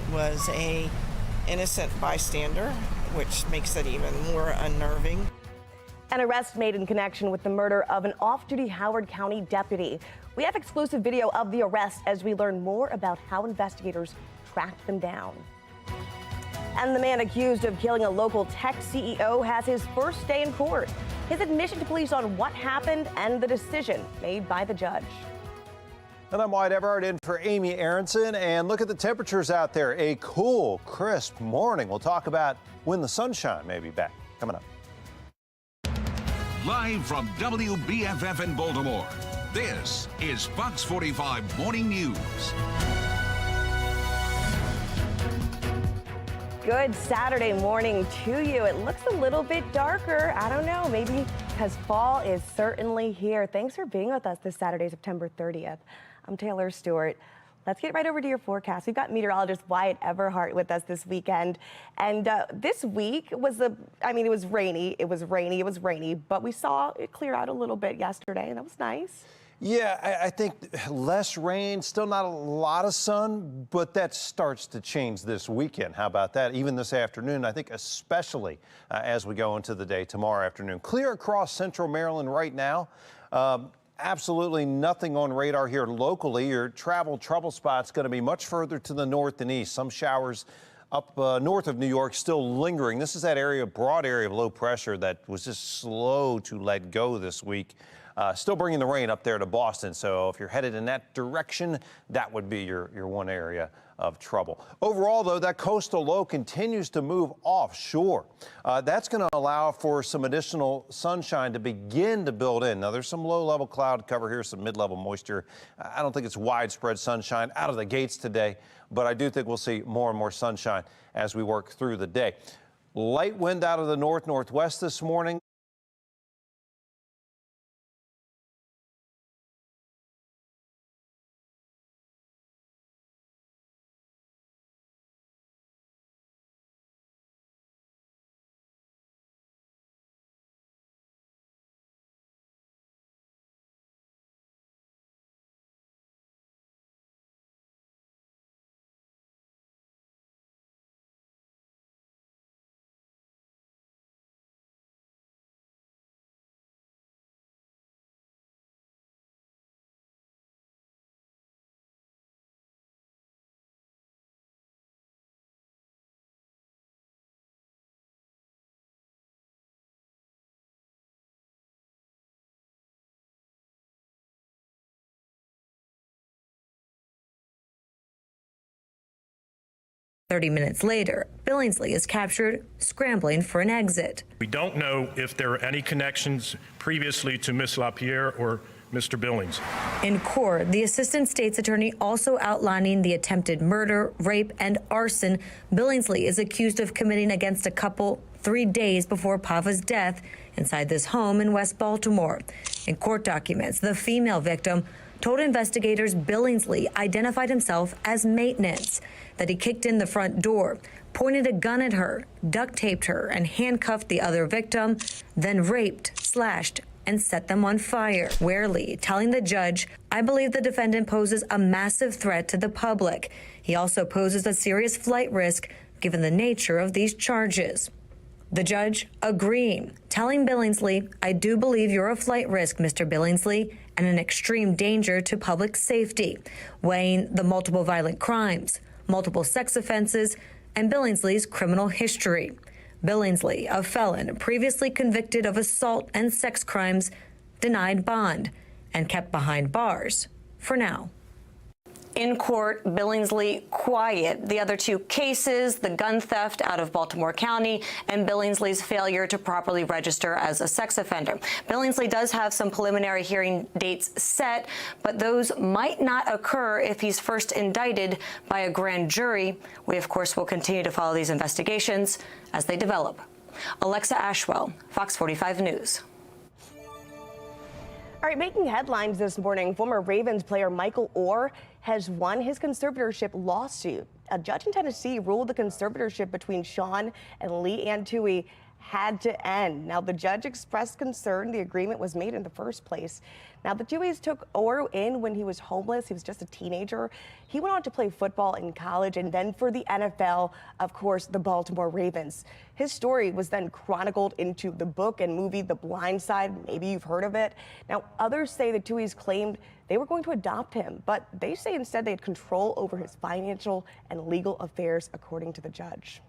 it was a innocent bystander, which makes it even more unnerving. An arrest made in connection with the murder of an off-duty Howard County deputy. We have exclusive video of the arrest as we learn more about how investigators tracked them down. And the man accused of killing a local tech CEO has his first day in court. His admission to police on what happened and the decision made by the judge. And I'm Wyatt Everhart in for Amy Aronson. And look at the temperatures out there. A cool, crisp morning. We'll talk about when the sunshine may be back. Coming up. Live from WBFF in Baltimore, this is Fox 45 Morning News. Good Saturday morning to you. It looks a little bit darker. I don't know, maybe because fall is certainly here. Thanks for being with us this Saturday, September 30th. I'm Taylor Stewart. Let's get right over to your forecast. We've got meteorologist Wyatt Everhart with us this weekend. And this week was it was rainy, but we saw it clear out a little bit yesterday, and that was nice. Yeah, I think less rain, still not a lot of sun, but that starts to change this weekend. How about that? Even this afternoon, I think especially as we go into the day tomorrow afternoon. Clear across central Maryland right now. Absolutely nothing on radar here locally. Your travel trouble spot's going to be much further to the north and east. Some showers up north of New York still lingering. This is that area, broad area of low pressure that was just slow to let go this week. Still bringing the rain up there to Boston. So if you're headed in that direction, that would be your one area of trouble. Overall, though, that coastal low continues to move offshore. That's going to allow for some additional sunshine to begin to build in. Now, there's some low-level cloud cover here, some mid-level moisture. I don't think it's widespread sunshine out of the gates today, but I do think we'll see more and more sunshine as we work through the day. Light wind out of the north-northwest this morning. 30 minutes later, Billingsley is captured scrambling for an exit. We don't know if there are any connections previously to Ms. LaPierre or Mr. Billings. In court, the assistant state's attorney also outlining the attempted murder, rape, and arson Billingsley is accused of committing against a couple 3 days before Pava's death inside this home in West Baltimore. In court documents, the female victim told investigators Billingsley identified himself as maintenance, that he kicked in the front door, pointed a gun at her, duct taped her, and handcuffed the other victim, then raped, slashed, and set them on fire. Warely telling the judge, "I believe the defendant poses a massive threat to the public. He also poses a serious flight risk given the nature of these charges." The judge agreeing, telling Billingsley, "I do believe you're a flight risk, Mr. Billingsley, and an extreme danger to public safety," weighing the multiple violent crimes, multiple sex offenses, and Billingsley's criminal history. Billingsley, a felon previously convicted of assault and sex crimes, denied bond and kept behind bars for now. In court, Billingsley quiet. The other two cases, the gun theft out of Baltimore County and Billingsley's failure to properly register as a sex offender. Billingsley does have some preliminary hearing dates set, but those might not occur if he's first indicted by a grand jury. We, of course, will continue to follow these investigations as they develop. Alexa Ashwell, Fox 45 News. All right, making headlines this morning, former Ravens player Michael Orr has won his conservatorship lawsuit. A judge in Tennessee ruled the conservatorship between Sean and Lee Ann Toohey had to end. Now, the judge expressed concern the agreement was made in the first place. Now, the Tuohys took Oro in when he was homeless. He was just a teenager. He went on to play football in college and then for the NFL, of course, the Baltimore Ravens. His story was then chronicled into the book and movie The Blind Side. Maybe you've heard of it. Now, others say the Tuohys claimed they were going to adopt him, but they say instead they had control over his financial and legal affairs, according to the judge.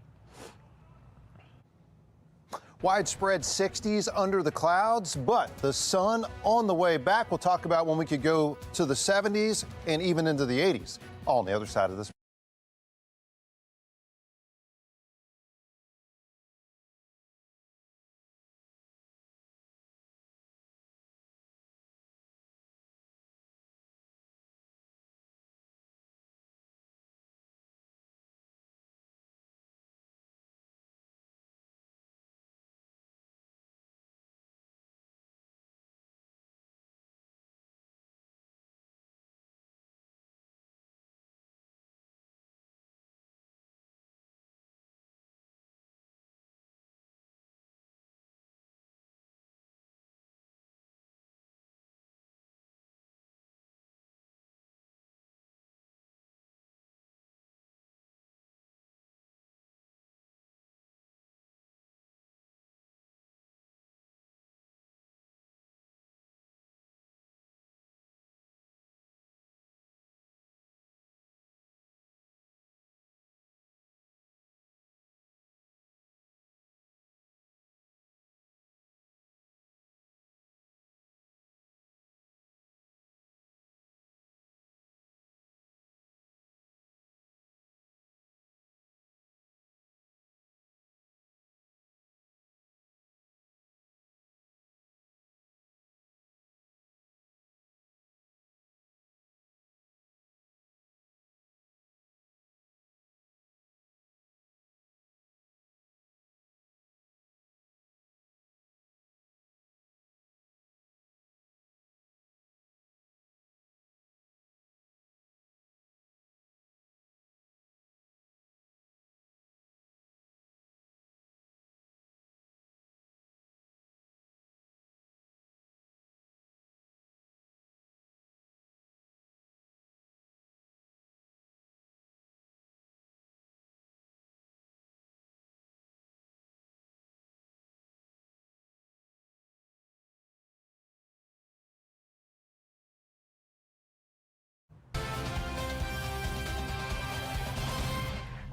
Widespread 60s under the clouds, but the sun on the way back. We'll talk about when we could go to the 70s and even into the 80s. All on the other side of this.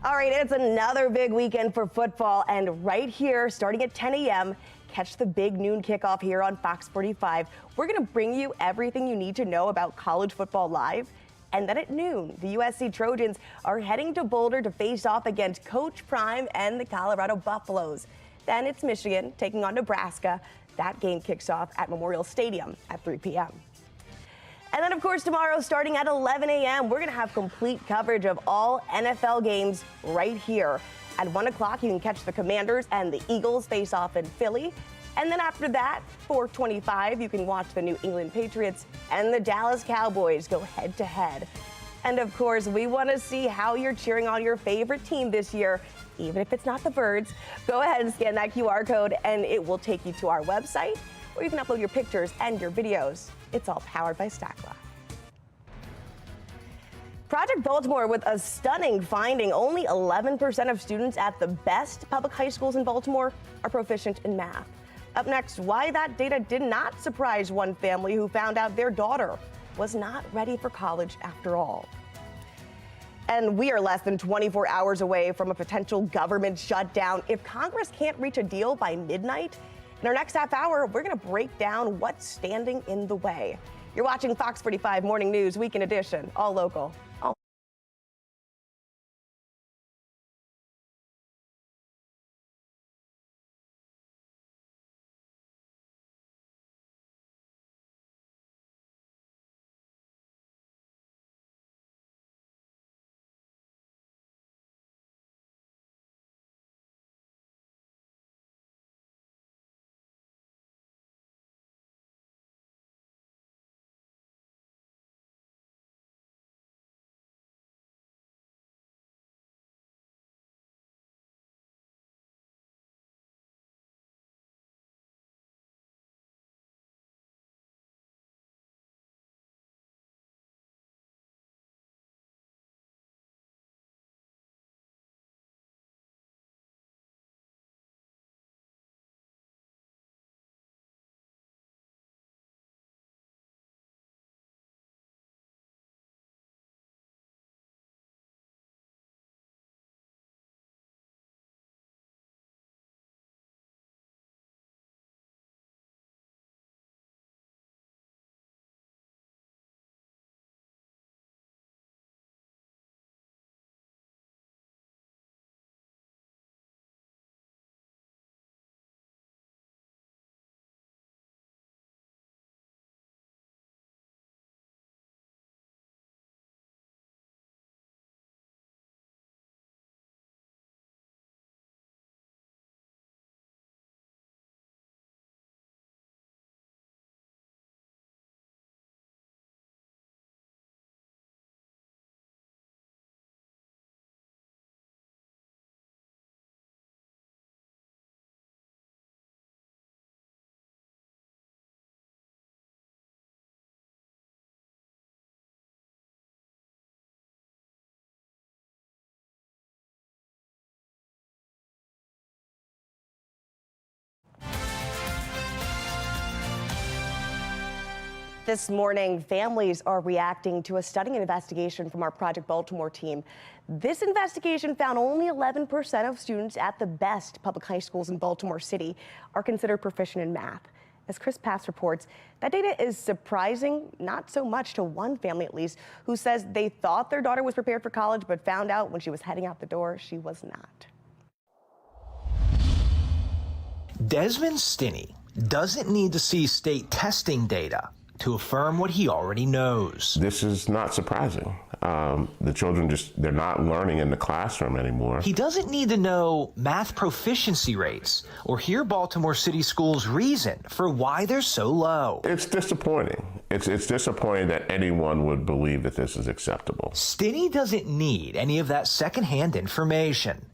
All right, it's another big weekend for football, and right here, starting at 10 a.m., catch the big noon kickoff here on Fox 45. We're going to bring you everything you need to know about college football live. And then at noon, the USC Trojans are heading to Boulder to face off against Coach Prime and the Colorado Buffaloes. Then it's Michigan taking on Nebraska. That game kicks off at Memorial Stadium at 3 p.m. And then, of course, tomorrow, starting at 11 a.m., we're going to have complete coverage of all NFL games right here. At 1 o'clock, you can catch the Commanders and the Eagles face off in Philly. And then after that, 4:25, you can watch the New England Patriots and the Dallas Cowboys go head-to-head. And, of course, we want to see how you're cheering on your favorite team this year, even if it's not the Birds. Go ahead and scan that QR code, and it will take you to our website, where you can upload your pictures and your videos. It's all powered by Stackla. Project Baltimore with a stunning finding. Only 11% of students at the best public high schools in Baltimore are proficient in math. Up next, why that data did not surprise one family who found out their daughter was not ready for college after all. And we are less than 24 hours away from a potential government shutdown if Congress can't reach a deal by midnight. In our next half hour, we're going to break down what's standing in the way. You're watching Fox 45 Morning News Weekend Edition, all local, this morning, families are reacting to a stunning investigation from our Project Baltimore team. This investigation found only 11% of students at the best public high schools in Baltimore City are considered proficient in math. As Chris Pass reports, that data is surprising, not so much to one family at least, who says they thought their daughter was prepared for college, but found out when she was heading out the door, she was not. Desmond Stinney doesn't need to see state testing data to affirm what he already knows. This is not surprising. The children they're not learning in the classroom anymore. He doesn't need to know math proficiency rates or hear Baltimore City Schools' reason for why they're so low. It's disappointing. It's disappointing that anyone would believe that this is acceptable. Stinney doesn't need any of that secondhand information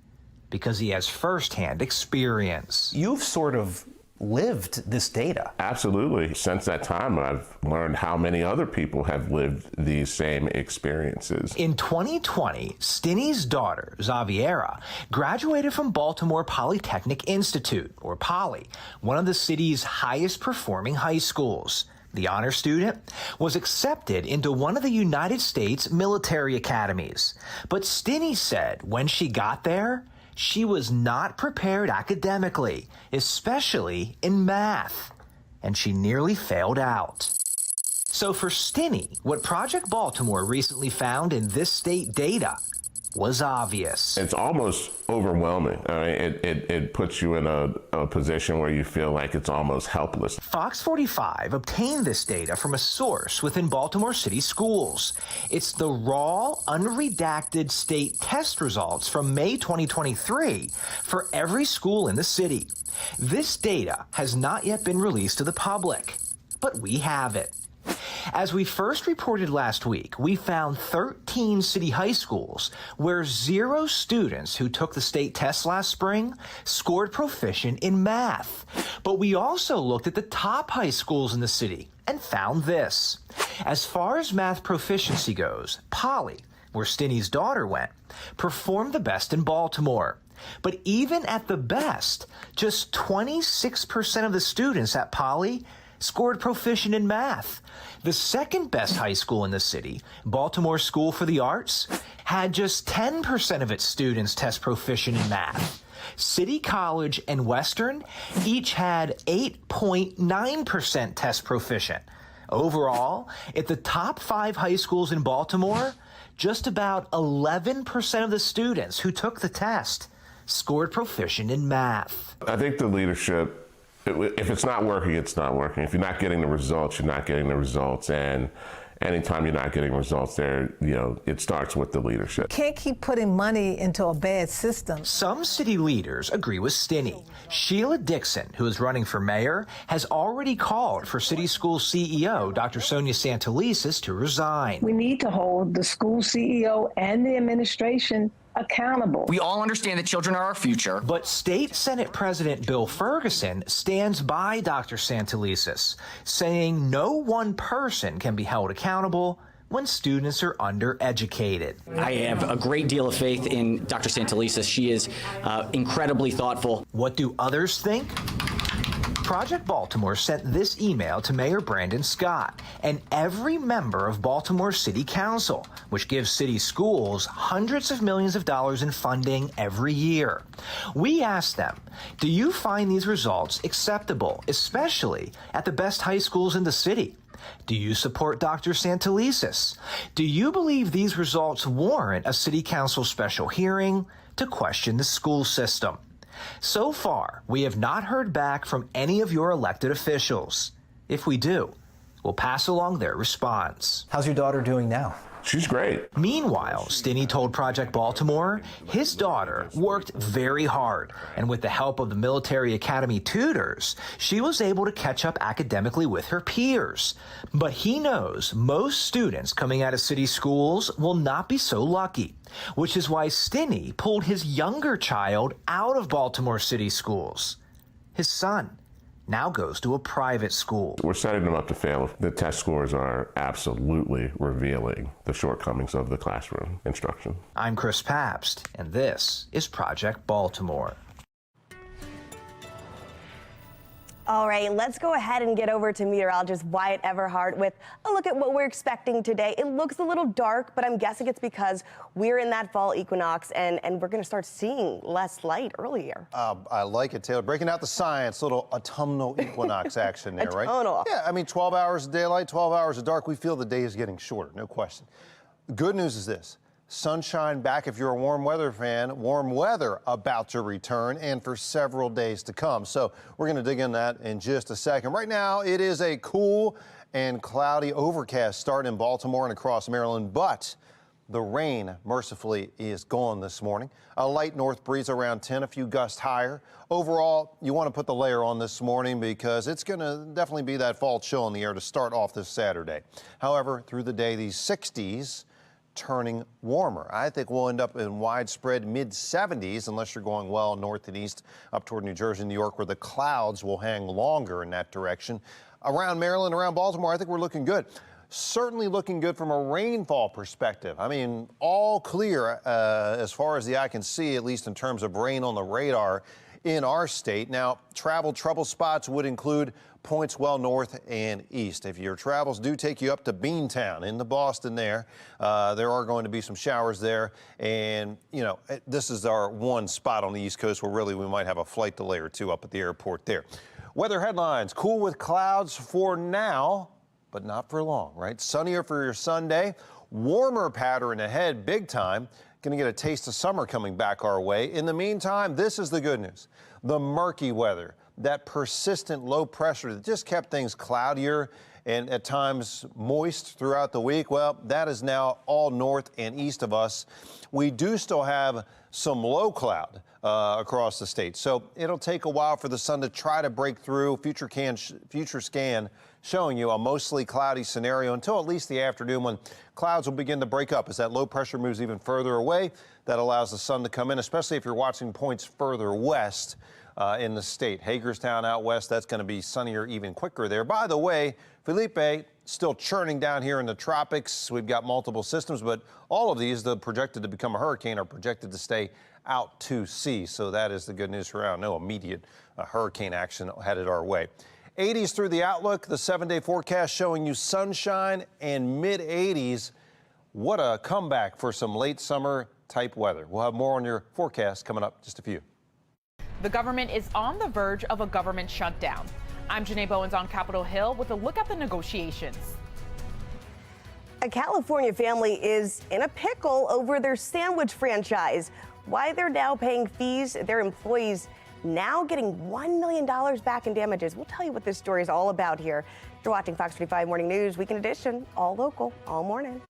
because he has firsthand experience. You've sort of lived this data. Absolutely. Since that time, I've learned how many other people have lived these same experiences. In 2020, Stinney's daughter, Xaviera, graduated from Baltimore Polytechnic Institute, or Poly, one of the city's highest performing high schools. The honor student was accepted into one of the United States military academies. But Stinney said when she got there, she was not prepared academically, especially in math, and she nearly failed out. So for Stinney, what Project Baltimore recently found in this state data was obvious. It's almost overwhelming. It puts you in a position where you feel like it's almost helpless. FOX45 obtained this data from a source within Baltimore City Schools. It's the raw, unredacted state test results from May 2023 for every school in the city. This data has not yet been released to the public, but we have it. As we first reported last week, we found 13 city high schools where 0 students who took the state test last spring scored proficient in math. But we also looked at the top high schools in the city and found this. As far as math proficiency goes, Poly, where Stinney's daughter went, performed the best in Baltimore. But even at the best, just 26% of the students at Poly scored proficient in math. The second best high school in the city, Baltimore School for the Arts, had just 10% of its students test proficient in math. City College and Western each had 8.9% test proficient. Overall, at the top 5 high schools in Baltimore, just about 11% of the students who took the test scored proficient in math. I think the leadership, if it's not working, it's not working. If you're not getting the results, you're not getting the results. And anytime you're not getting results there, it starts with the leadership. Can't keep putting money into a bad system. Some city leaders agree with Stinney. Sheila Dixon, who is running for mayor, has already called for City School CEO Dr. Sonia Santelises to resign. We need to hold the school CEO and the administration accountable. We all understand that children are our future. But State Senate President Bill Ferguson stands by Dr. Santelises, saying no one person can be held accountable when students are undereducated. I have a great deal of faith in Dr. Santelises. She is incredibly thoughtful. What do others think? Project Baltimore sent this email to Mayor Brandon Scott and every member of Baltimore City Council, which gives city schools hundreds of millions of dollars in funding every year. We asked them, do you find these results acceptable, especially at the best high schools in the city? Do you support Dr. Santelises? Do you believe these results warrant a city council special hearing to question the school system? So far, we have not heard back from any of your elected officials. If we do, we'll pass along their response. How's your daughter doing now? She's great. Meanwhile, Stinney told Project Baltimore his daughter worked very hard, and with the help of the military academy tutors, she was able to catch up academically with her peers. But he knows most students coming out of city schools will not be so lucky, which is why Stinney pulled his younger child out of Baltimore City schools. His son now goes to a private school. We're setting them up to fail. The test scores are absolutely revealing the shortcomings of the classroom instruction. I'm Chris Pabst, and this is Project Baltimore. All right, let's go ahead and get over to meteorologist Wyatt Everhart with a look at what we're expecting today. It looks a little dark, but I'm guessing it's because we're in that fall equinox and we're going to start seeing less light earlier. I like it, Taylor. Breaking out the science, little autumnal equinox action there, right? Autumnal. Yeah, I mean, 12 hours of daylight, 12 hours of dark. We feel the day is getting shorter, no question. Good news is this. Sunshine back if you're a warm weather fan. Warm weather about to return and for several days to come. So we're going to dig in that in just a second. Right now, it is a cool and cloudy overcast start in Baltimore and across Maryland, but the rain, mercifully, is gone this morning. A light north breeze around 10, a few gusts higher. Overall, you want to put the layer on this morning because it's going to definitely be that fall chill in the air to start off this Saturday. However, through the day, these 60s turning warmer. I think we'll end up in widespread mid-70s unless you're going well north and east up toward New Jersey and New York, where the clouds will hang longer in that direction. Around Maryland, around Baltimore, I think we're looking good. Certainly looking good from a rainfall perspective. I mean, all clear as far as the eye can see, at least in terms of rain on the radar in our state. Now, travel trouble spots would include points well north and east. If your travels do take you up to Beantown into Boston there are going to be some showers there. And, you know, this is our one spot on the East Coast where really we might have a flight delay or two up at the airport there. Weather headlines, cool with clouds for now, but not for long, right? Sunnier for your Sunday, warmer pattern ahead big time. Going to get a taste of summer coming back our way. In the meantime, this is the good news. The murky weather, that persistent low pressure that just kept things cloudier and at times moist throughout the week, well, that is now all north and east of us. We do still have some low cloud across the state, so it'll take a while for the sun to try to break through. Future scan showing you a mostly cloudy scenario until at least the afternoon, when clouds will begin to break up as that low pressure moves even further away. That allows the sun to come in, especially if you're watching points further west in the state. Hagerstown out west, that's going to be sunnier even quicker there. By the way, Felipe, still churning down here in the tropics. We've got multiple systems, but all of these, the projected to become a hurricane, are projected to stay out to sea. So that is the good news for now. No immediate hurricane action headed our way. 80s through the outlook, the 7-day forecast showing you sunshine and mid-80s. What a comeback for some late summer type weather. We'll have more on your forecast coming up just a few. The government is on the verge of a government shutdown. I'm Janae Bowens on Capitol Hill with a look at the negotiations. A California family is in a pickle over their sandwich franchise. Why they're now paying fees, their employees now getting $1 million back in damages. We'll tell you what this story is all about here. You're watching Fox 45 Morning News, Weekend Edition, all local, all morning.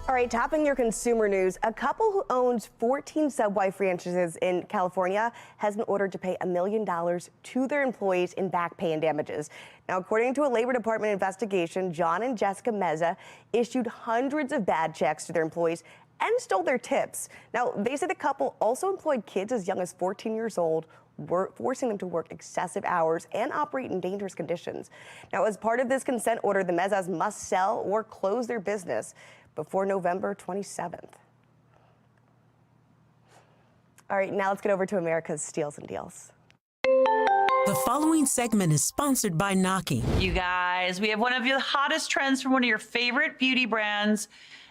All right, topping your consumer news, a couple who owns 14 Subway franchises in California has been ordered to pay $1 million to their employees in back pay and damages. Now, according to a Labor Department investigation, John and Jessica Meza issued hundreds of bad checks to their employees and stole their tips. Now, they say the couple also employed kids as young as 14 years old, forcing them to work excessive hours and operate in dangerous conditions. Now, as part of this consent order, the Mezas must sell or close their business before November 27th. All right, now let's get over to America's Steals and Deals. The following segment is sponsored by Knocking. You guys, we have one of the hottest trends from one of your favorite beauty brands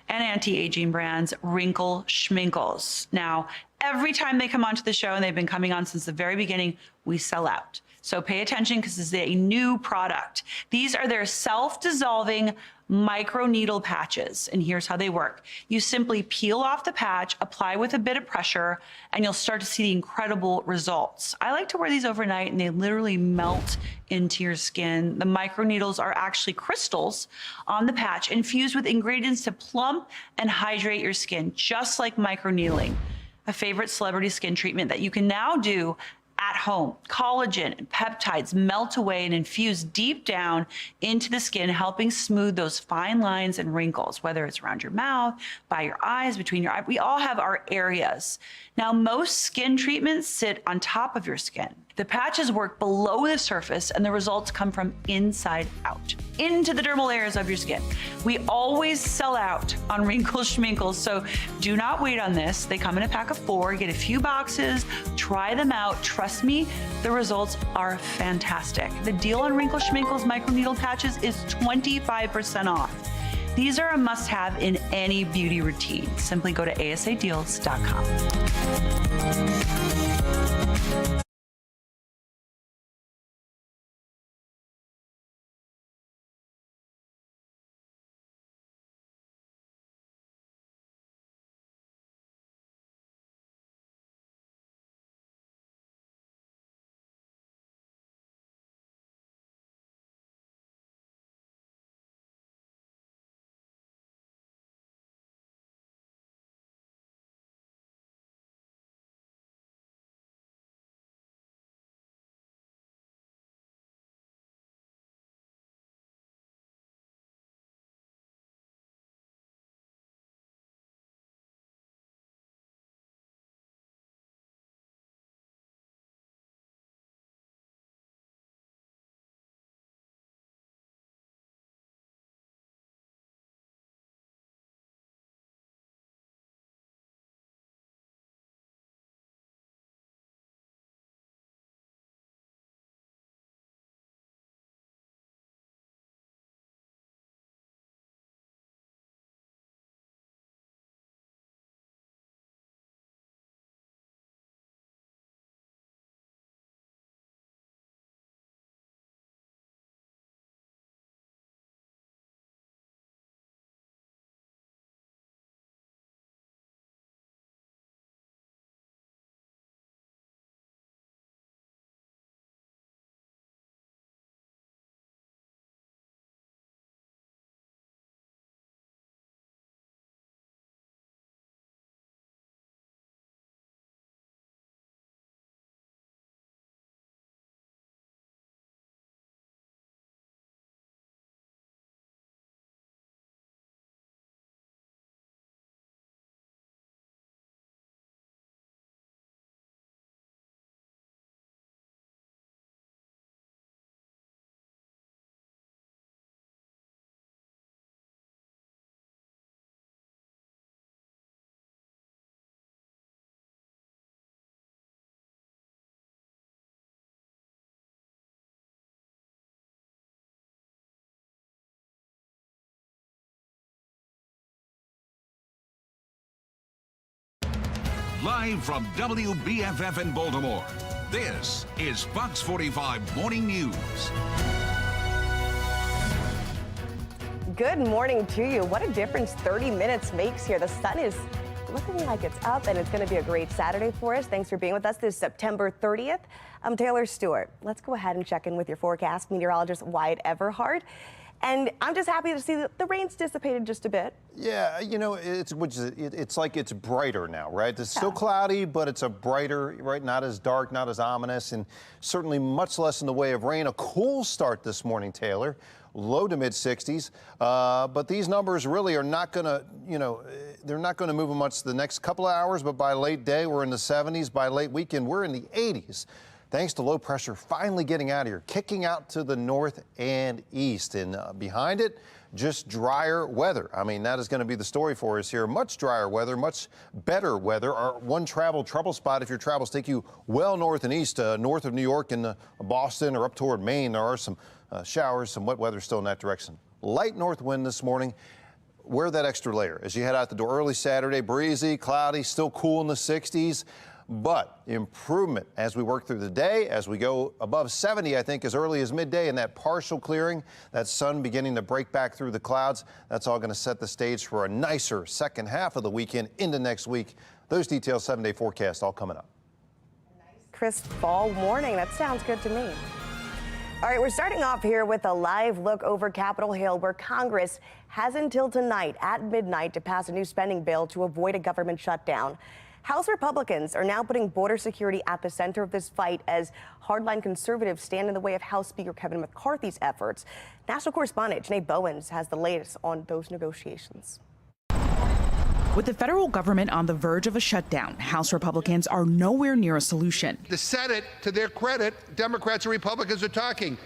and anti-aging brands, Wrinkle Schminkles. Now, every time they come onto the show, and they've been coming on since the very beginning, we sell out. So pay attention because this is a new product. These are their self-dissolving micro needle patches, and here's how they work. You simply peel off the patch, apply with a bit of pressure, and you'll start to see the incredible results. I like to wear these overnight, and they literally melt into your skin. The micro needles are actually crystals on the patch infused with ingredients to plump and hydrate your skin, just like micro needling, a favorite celebrity skin treatment that you can now do at home. Collagen and peptides melt away and infuse deep down into the skin, helping smooth those fine lines and wrinkles, whether it's around your mouth, by your eyes, between your eyes. We all have our areas. Now, most skin treatments sit on top of your skin. The patches work below the surface, and the results come from inside out, into the dermal layers of your skin. We always sell out on Wrinkle Schminkles, so do not wait on this. They come in a pack of 4. Get a few boxes, try them out. Trust me, the results are fantastic. The deal on Wrinkle Schminkles microneedle patches is 25% off. These are a must-have in any beauty routine. Simply go to asadeals.com. Live from WBFF in Baltimore, this is Fox 45 Morning News. Good morning to you. What a difference 30 minutes makes here. The sun is looking like it's up, and it's going to be a great Saturday for us. Thanks for being with us this September 30th. I'm Taylor Stewart. Let's go ahead and check in with your forecast meteorologist Wyatt Everhart. And I'm just happy to see that the rain's dissipated just a bit. Yeah, you know, it's like it's brighter now, right? It's still cloudy, but it's a brighter, right? Not as dark, not as ominous, and certainly much less in the way of rain. A cool start this morning, Taylor. Low to mid 60s, but these numbers really are not going to, you know, they're not going to move much the next couple of hours, but by late day, we're in the 70s. By late weekend, we're in the 80s. Thanks to low pressure finally getting out of here, kicking out to the north and east. And behind it, just drier weather. I mean, that is going to be the story for us here. Much drier weather, much better weather. Our one travel trouble spot, if your travels take you well north and east, north of New York and Boston or up toward Maine, there are some showers, some wet weather still in that direction. Light north wind this morning. Wear that extra layer as you head out the door early Saturday. Breezy, cloudy, still cool in the 60s. But improvement as we work through the day, as we go above 70, I think, as early as midday, and that partial clearing, that sun beginning to break back through the clouds, that's all going to set the stage for a nicer second half of the weekend into next week. Those details, 7-day forecast, all coming up. Crisp fall morning. That sounds good to me. All right, we're starting off here with a live look over Capitol Hill, where Congress has until tonight at midnight to pass a new spending bill to avoid a government shutdown. House Republicans are now putting border security at the center of this fight as hardline conservatives stand in the way of House Speaker Kevin McCarthy's efforts. National correspondent Janae Bowens has the latest on those negotiations. With the federal government on the verge of a shutdown, House Republicans are nowhere near a solution. The Senate, to their credit, Democrats and Republicans are talking.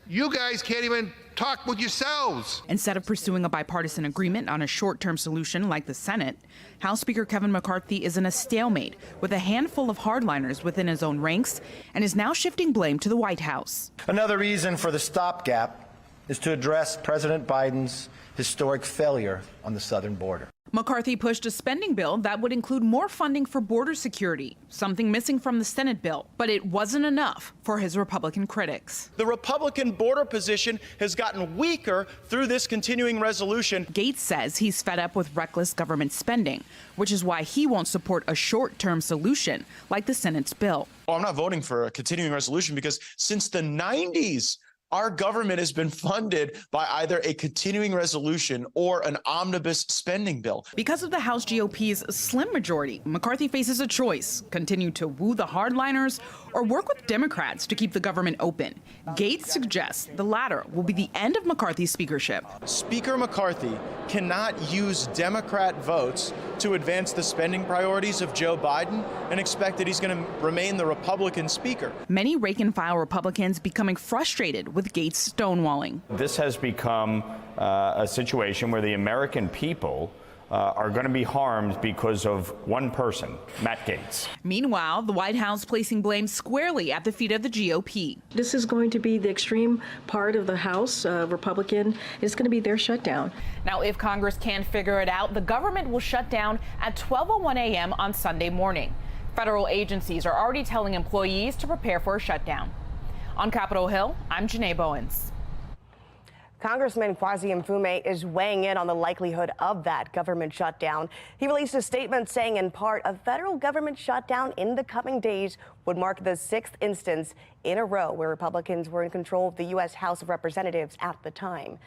You guys can't even talk with yourselves. Instead of pursuing a bipartisan agreement on a short-term solution like the Senate, House Speaker Kevin McCarthy is in a stalemate with a handful of hardliners within his own ranks and is now shifting blame to the White House. Another reason for the stopgap is to address President Biden's historic failure on the southern border. McCarthy pushed a spending bill that would include more funding for border security, something missing from the Senate bill. But it wasn't enough for his Republican critics. The Republican border position has gotten weaker through this continuing resolution. Gaetz says he's fed up with reckless government spending, which is why he won't support a short-term solution like the Senate's bill. I'm not voting for a continuing resolution because since the 90s, our government has been funded by either a continuing resolution or an omnibus spending bill. Because of the House GOP's slim majority, McCarthy faces a choice: continue to woo the hardliners or work with Democrats to keep the government open. Gaetz suggests the latter will be the end of McCarthy's speakership. Speaker McCarthy cannot use Democrat votes to advance the spending priorities of Joe Biden and expect that he's going to remain the Republican speaker. Many rank-and-file Republicans becoming frustrated with Gaetz stonewalling. This has become a situation where the American people are going to be harmed because of one person, Matt Gaetz. Meanwhile, the White House placing blame squarely at the feet of the GOP. This is going to be the extreme part of the House, Republican. It's going to be their shutdown. Now, if Congress can't figure it out, the government will shut down at 12:01 a.m. on Sunday morning. Federal agencies are already telling employees to prepare for a shutdown. On Capitol Hill, I'm Janae Bowens. Congressman Kwasi Mfume is weighing in on the likelihood of that government shutdown. He released a statement saying, in part, a federal government shutdown in the coming days would mark the 6th instance in a row where Republicans were in control of the U.S. House of Representatives at the time.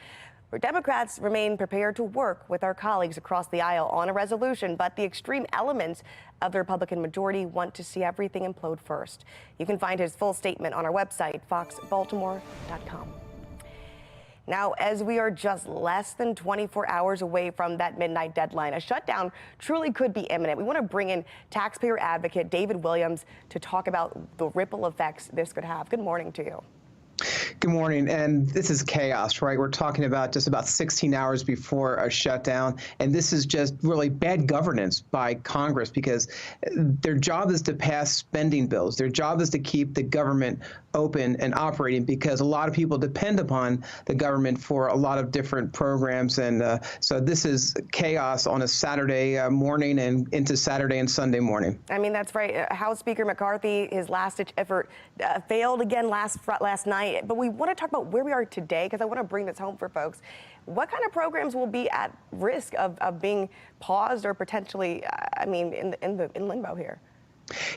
Where Democrats remain prepared to work with our colleagues across the aisle on a resolution, but the extreme elements of the Republican majority want to see everything implode first. You can find his full statement on our website, foxbaltimore.com. Now, as we are just less than 24 hours away from that midnight deadline, a shutdown truly could be imminent. We want to bring in taxpayer advocate David Williams to talk about the ripple effects this could have. Good morning to you. Good morning. And this is chaos, right? We're talking about just about 16 hours before a shutdown. And this is just really bad governance by Congress, because their job is to pass spending bills. Their job is to keep the government open and operating, because a lot of people depend upon the government for a lot of different programs. And so this is chaos on a Saturday morning and into Saturday and Sunday morning. I mean, that's right. House Speaker McCarthy, his last-ditch effort failed again last night. But we want to talk about where we are today, because I want to bring this home for folks. What kind of programs will be at risk of being paused or potentially, in limbo here?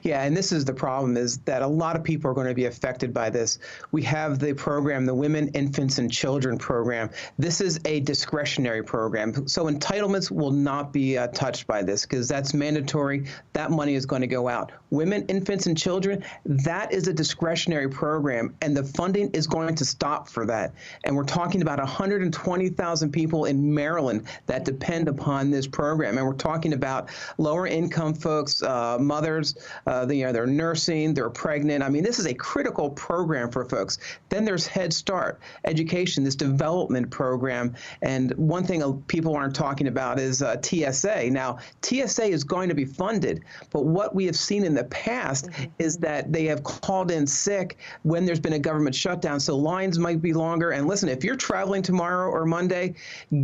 Yeah, and this is the problem, is that a lot of people are going to be affected by this. We have the program, the Women, Infants, and Children program. This is a discretionary program. So entitlements will not be touched by this because that's mandatory. That money is going to go out. Women, Infants, and Children, that is a discretionary program, and the funding is going to stop for that. And we're talking about 120,000 people in Maryland that depend upon this program. And we're talking about lower income folks, mothers, they're nursing, they're pregnant. I mean, this is a critical program for folks. Then there's Head Start, education, this development program. And one thing people aren't talking about is TSA. Now, TSA is going to be funded, but what we have seen in the past is that they have called in sick when there's been a government shutdown, so lines might be longer. And listen, if you're traveling tomorrow or Monday,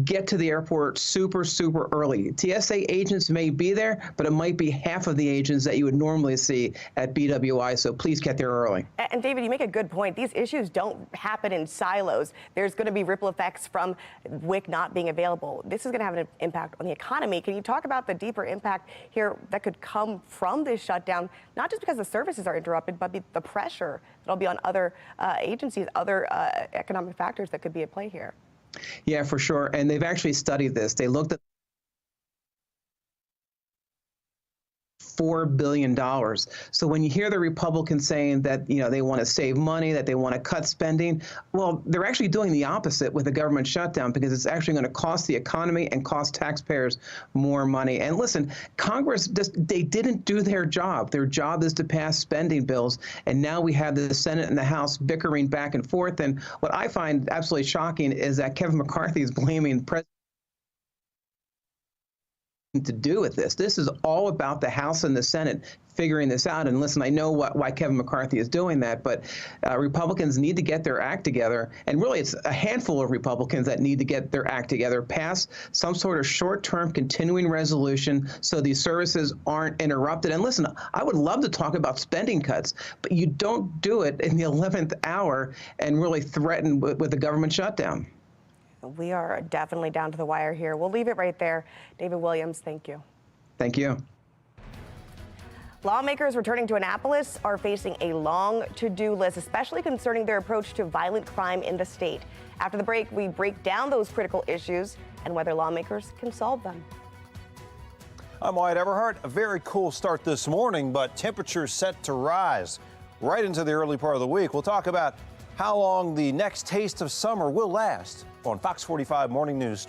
get to the airport super, super early. TSA agents may be there, but it might be half of the agents that you would normally see at BWI, so please get there early. And David, you make a good point. These issues don't happen in silos. There's going to be ripple effects from WIC not being available. This is going to have an impact on the economy. Can you talk about the deeper impact here that could come from this shutdown, not just because the services are interrupted, but the pressure that'll be on other agencies, other economic factors that could be at play here? Yeah, for sure. And they've actually studied this. They looked at $4 billion. So when you hear the Republicans saying that, they want to save money, that they want to cut spending, well, they're actually doing the opposite with the government shutdown because it's actually going to cost the economy and cost taxpayers more money. And listen, Congress, they didn't do their job. Their job is to pass spending bills. And now we have the Senate and the House bickering back and forth. And what I find absolutely shocking is that Kevin McCarthy is blaming President to do with this. This is all about the House and the Senate figuring this out. And listen, I know why Kevin McCarthy is doing that, but Republicans need to get their act together. And really, it's a handful of Republicans that need to get their act together, pass some sort of short-term continuing resolution so these services aren't interrupted. And listen, I would love to talk about spending cuts, but you don't do it in the 11th hour and really threaten with a government shutdown. We are definitely down to the wire here. We'll leave it right there. David Williams, thank you. Thank you. Lawmakers returning to Annapolis are facing a long to-do list, especially concerning their approach to violent crime in the state. After the break, we break down those critical issues and whether lawmakers can solve them. I'm Wyatt Everhart. A very cool start this morning, but temperatures set to rise right into the early part of the week. We'll talk about how long the next taste of summer will last on Fox 45 Morning News.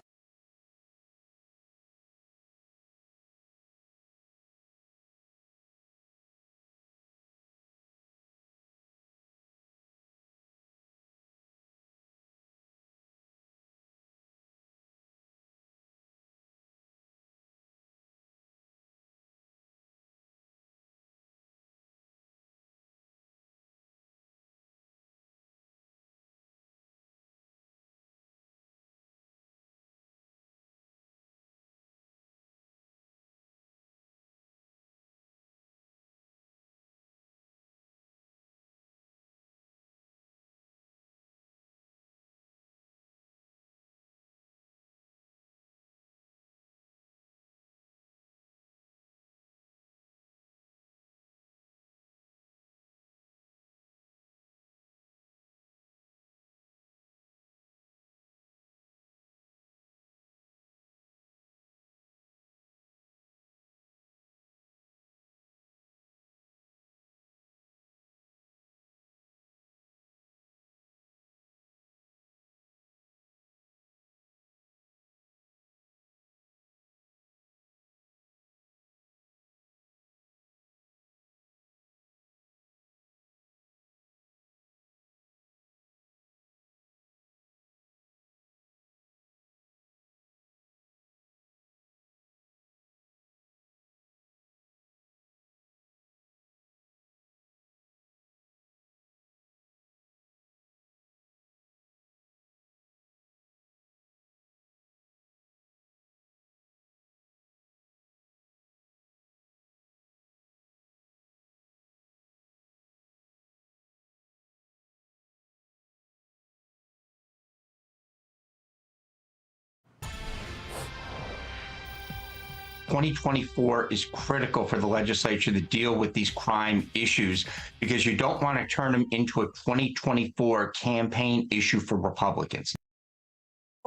2024 is critical for the legislature to deal with these crime issues because you don't want to turn them into a 2024 campaign issue for Republicans.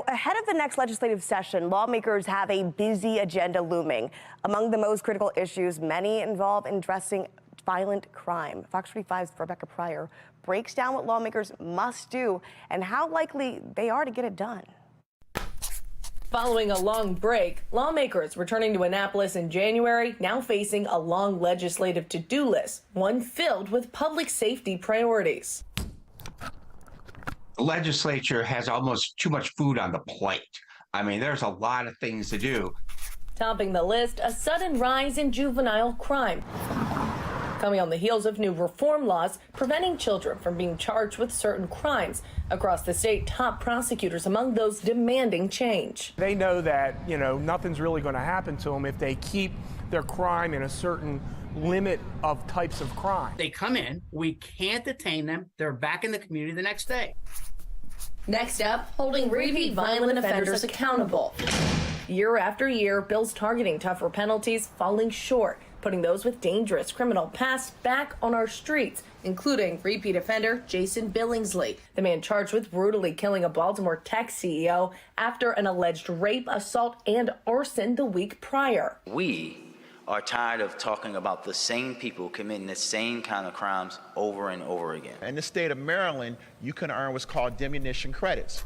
Ahead of the next legislative session, lawmakers have a busy agenda looming. Among the most critical issues, many involve addressing violent crime. Fox 45's Rebecca Pryor breaks down what lawmakers must do and how likely they are to get it done. Following a long break, lawmakers returning to Annapolis in January now facing a long legislative to-do list, one filled with public safety priorities. The legislature has almost too much food on the plate. I mean, there's a lot of things to do. Topping the list, a sudden rise in juvenile crime, coming on the heels of new reform laws preventing children from being charged with certain crimes. Across the state, top prosecutors among those demanding change. They know that, nothing's really going to happen to them if they keep their crime in a certain limit of types of crime. They come in, we can't detain them, they're back in the community the next day. Next up, holding repeat violent offenders accountable. Year after year, bills targeting tougher penalties falling short, putting those with dangerous criminal past back on our streets, including repeat offender Jason Billingsley, the man charged with brutally killing a Baltimore tech CEO after an alleged rape, assault, and arson the week prior. We are tired of talking about the same people committing the same kind of crimes over and over again. In the state of Maryland, you can earn what's called diminution credits.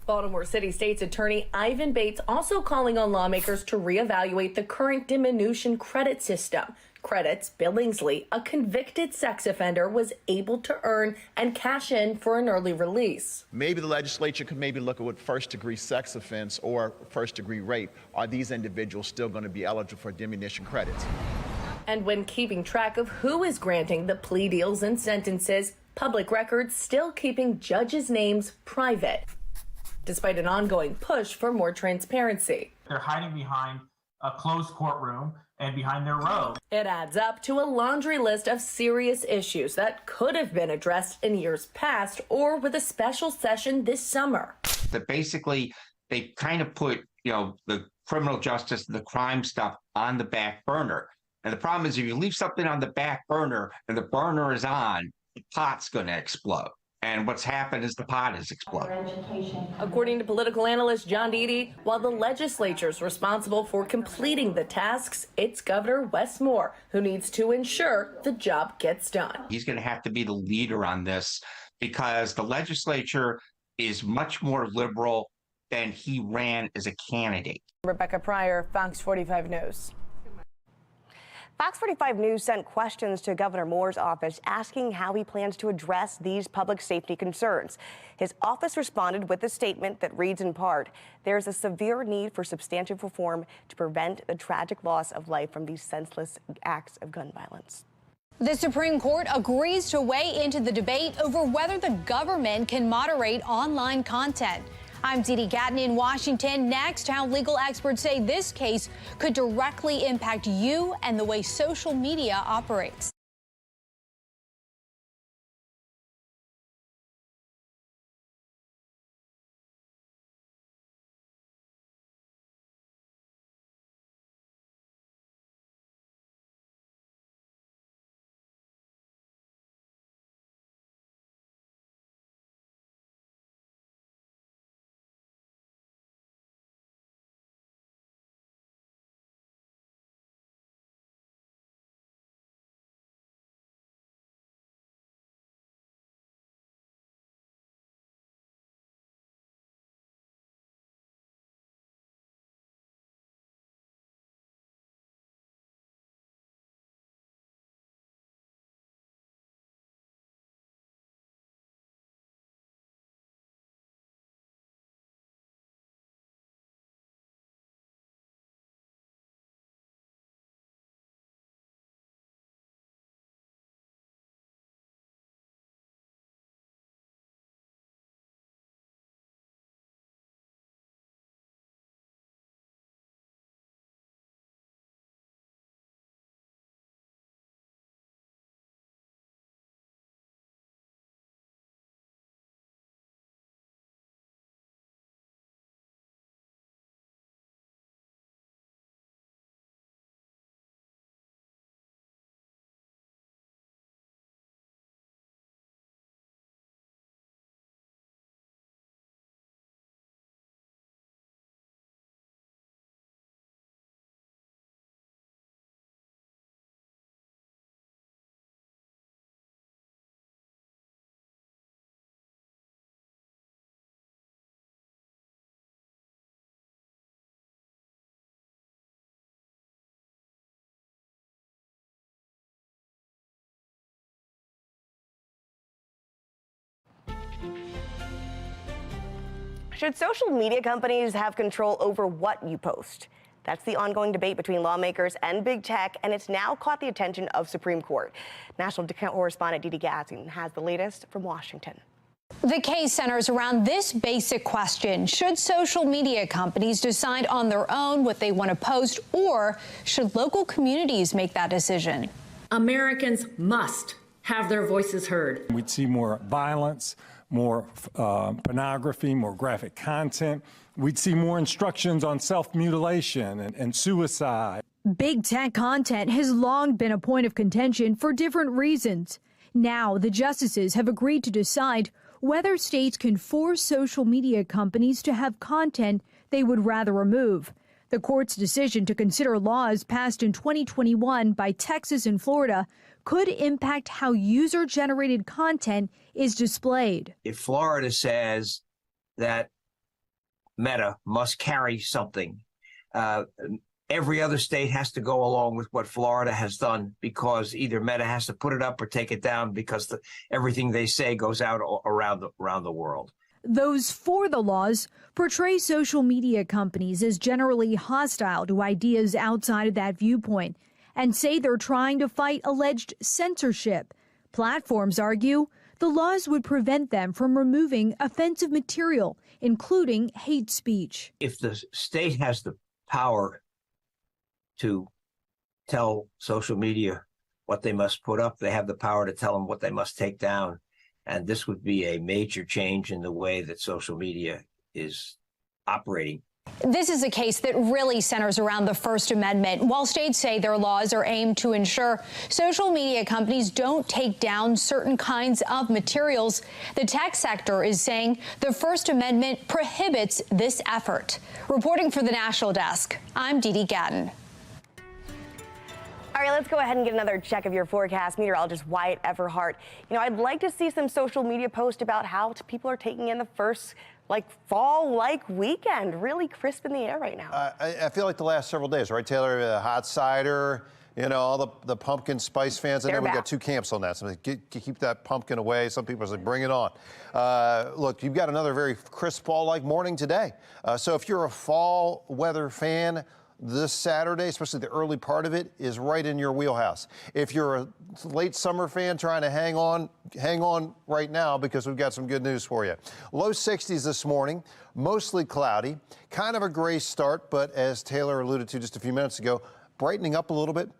Baltimore City State's Attorney Ivan Bates also calling on lawmakers to reevaluate the current diminution credit system. Credits Billingsley, a convicted sex offender, was able to earn and cash in for an early release. Maybe the legislature could look at what first-degree sex offense or first-degree rape. Are these individuals still going to be eligible for diminution credits? And when keeping track of who is granting the plea deals and sentences, public records still keeping judges' names private, despite an ongoing push for more transparency. They're hiding behind a closed courtroom and behind their robe. It adds up to a laundry list of serious issues that could have been addressed in years past or with a special session this summer. That basically they kind of put, the criminal justice and the crime stuff on the back burner. And the problem is if you leave something on the back burner and the burner is on, the pot's going to explode. And what's happened is the pot has exploded. According to political analyst John Deedy, while the legislature is responsible for completing the tasks, it's Governor Wes Moore who needs to ensure the job gets done. He's going to have to be the leader on this because the legislature is much more liberal than he ran as a candidate. Rebecca Pryor, Fox 45 News. Fox 45 News sent questions to Governor Moore's office asking how he plans to address these public safety concerns. His office responded with a statement that reads in part, "There's a severe need for substantive reform to prevent the tragic loss of life from these senseless acts of gun violence." The Supreme Court agrees to weigh into the debate over whether the government can moderate online content. I'm Dee Gatton in Washington. Next, how legal experts say this case could directly impact you and the way social media operates. Should social media companies have control over what you post? That's the ongoing debate between lawmakers and big tech, and it's now caught the attention of Supreme Court. National correspondent Didi Gatzin has the latest from Washington. The case centers around this basic question. Should social media companies decide on their own what they want to post, or should local communities make that decision? Americans must have their voices heard. We'd see more violence, more pornography, more graphic content. We'd see more instructions on self-mutilation and suicide. Big tech content has long been a point of contention for different reasons. Now, the justices have agreed to decide whether states can force social media companies to have content they would rather remove. The court's decision to consider laws passed in 2021 by Texas and Florida could impact how user-generated content is displayed. If Florida says that Meta must carry something, every other state has to go along with what Florida has done, because either Meta has to put it up or take it down, because everything they say goes out around the world. Those for the laws portray social media companies as generally hostile to ideas outside of that viewpoint and say they're trying to fight alleged censorship. Platforms argue the laws would prevent them from removing offensive material, including hate speech. If the state has the power to tell social media what they must put up, they have the power to tell them what they must take down. And this would be a major change in the way that social media is operating. This is a case that really centers around the First Amendment. While states say their laws are aimed to ensure social media companies don't take down certain kinds of materials, the tech sector is saying the First Amendment prohibits this effort. Reporting for the National Desk, I'm Didi Gatzin. All right, let's go ahead and get another check of your forecast. Meteorologist Wyatt Everhart. You know, I'd like to see some social media posts about how people are taking in the first fall-like weekend. Really crisp in the air right now. I feel like the last several days, right, Taylor? Hot cider, you know, all the pumpkin spice fans. I know we got two camps on that. So keep that pumpkin away. Some people say, bring it on. Look, you've got another very crisp fall-like morning today. So if you're a fall weather fan, this Saturday, especially the early part of it, is right in your wheelhouse. If you're a late summer fan trying to hang on right now, because we've got some good news for you. Low 60s this morning, mostly cloudy, kind of a gray start, but as Taylor alluded to just a few minutes ago, brightening up a little bit.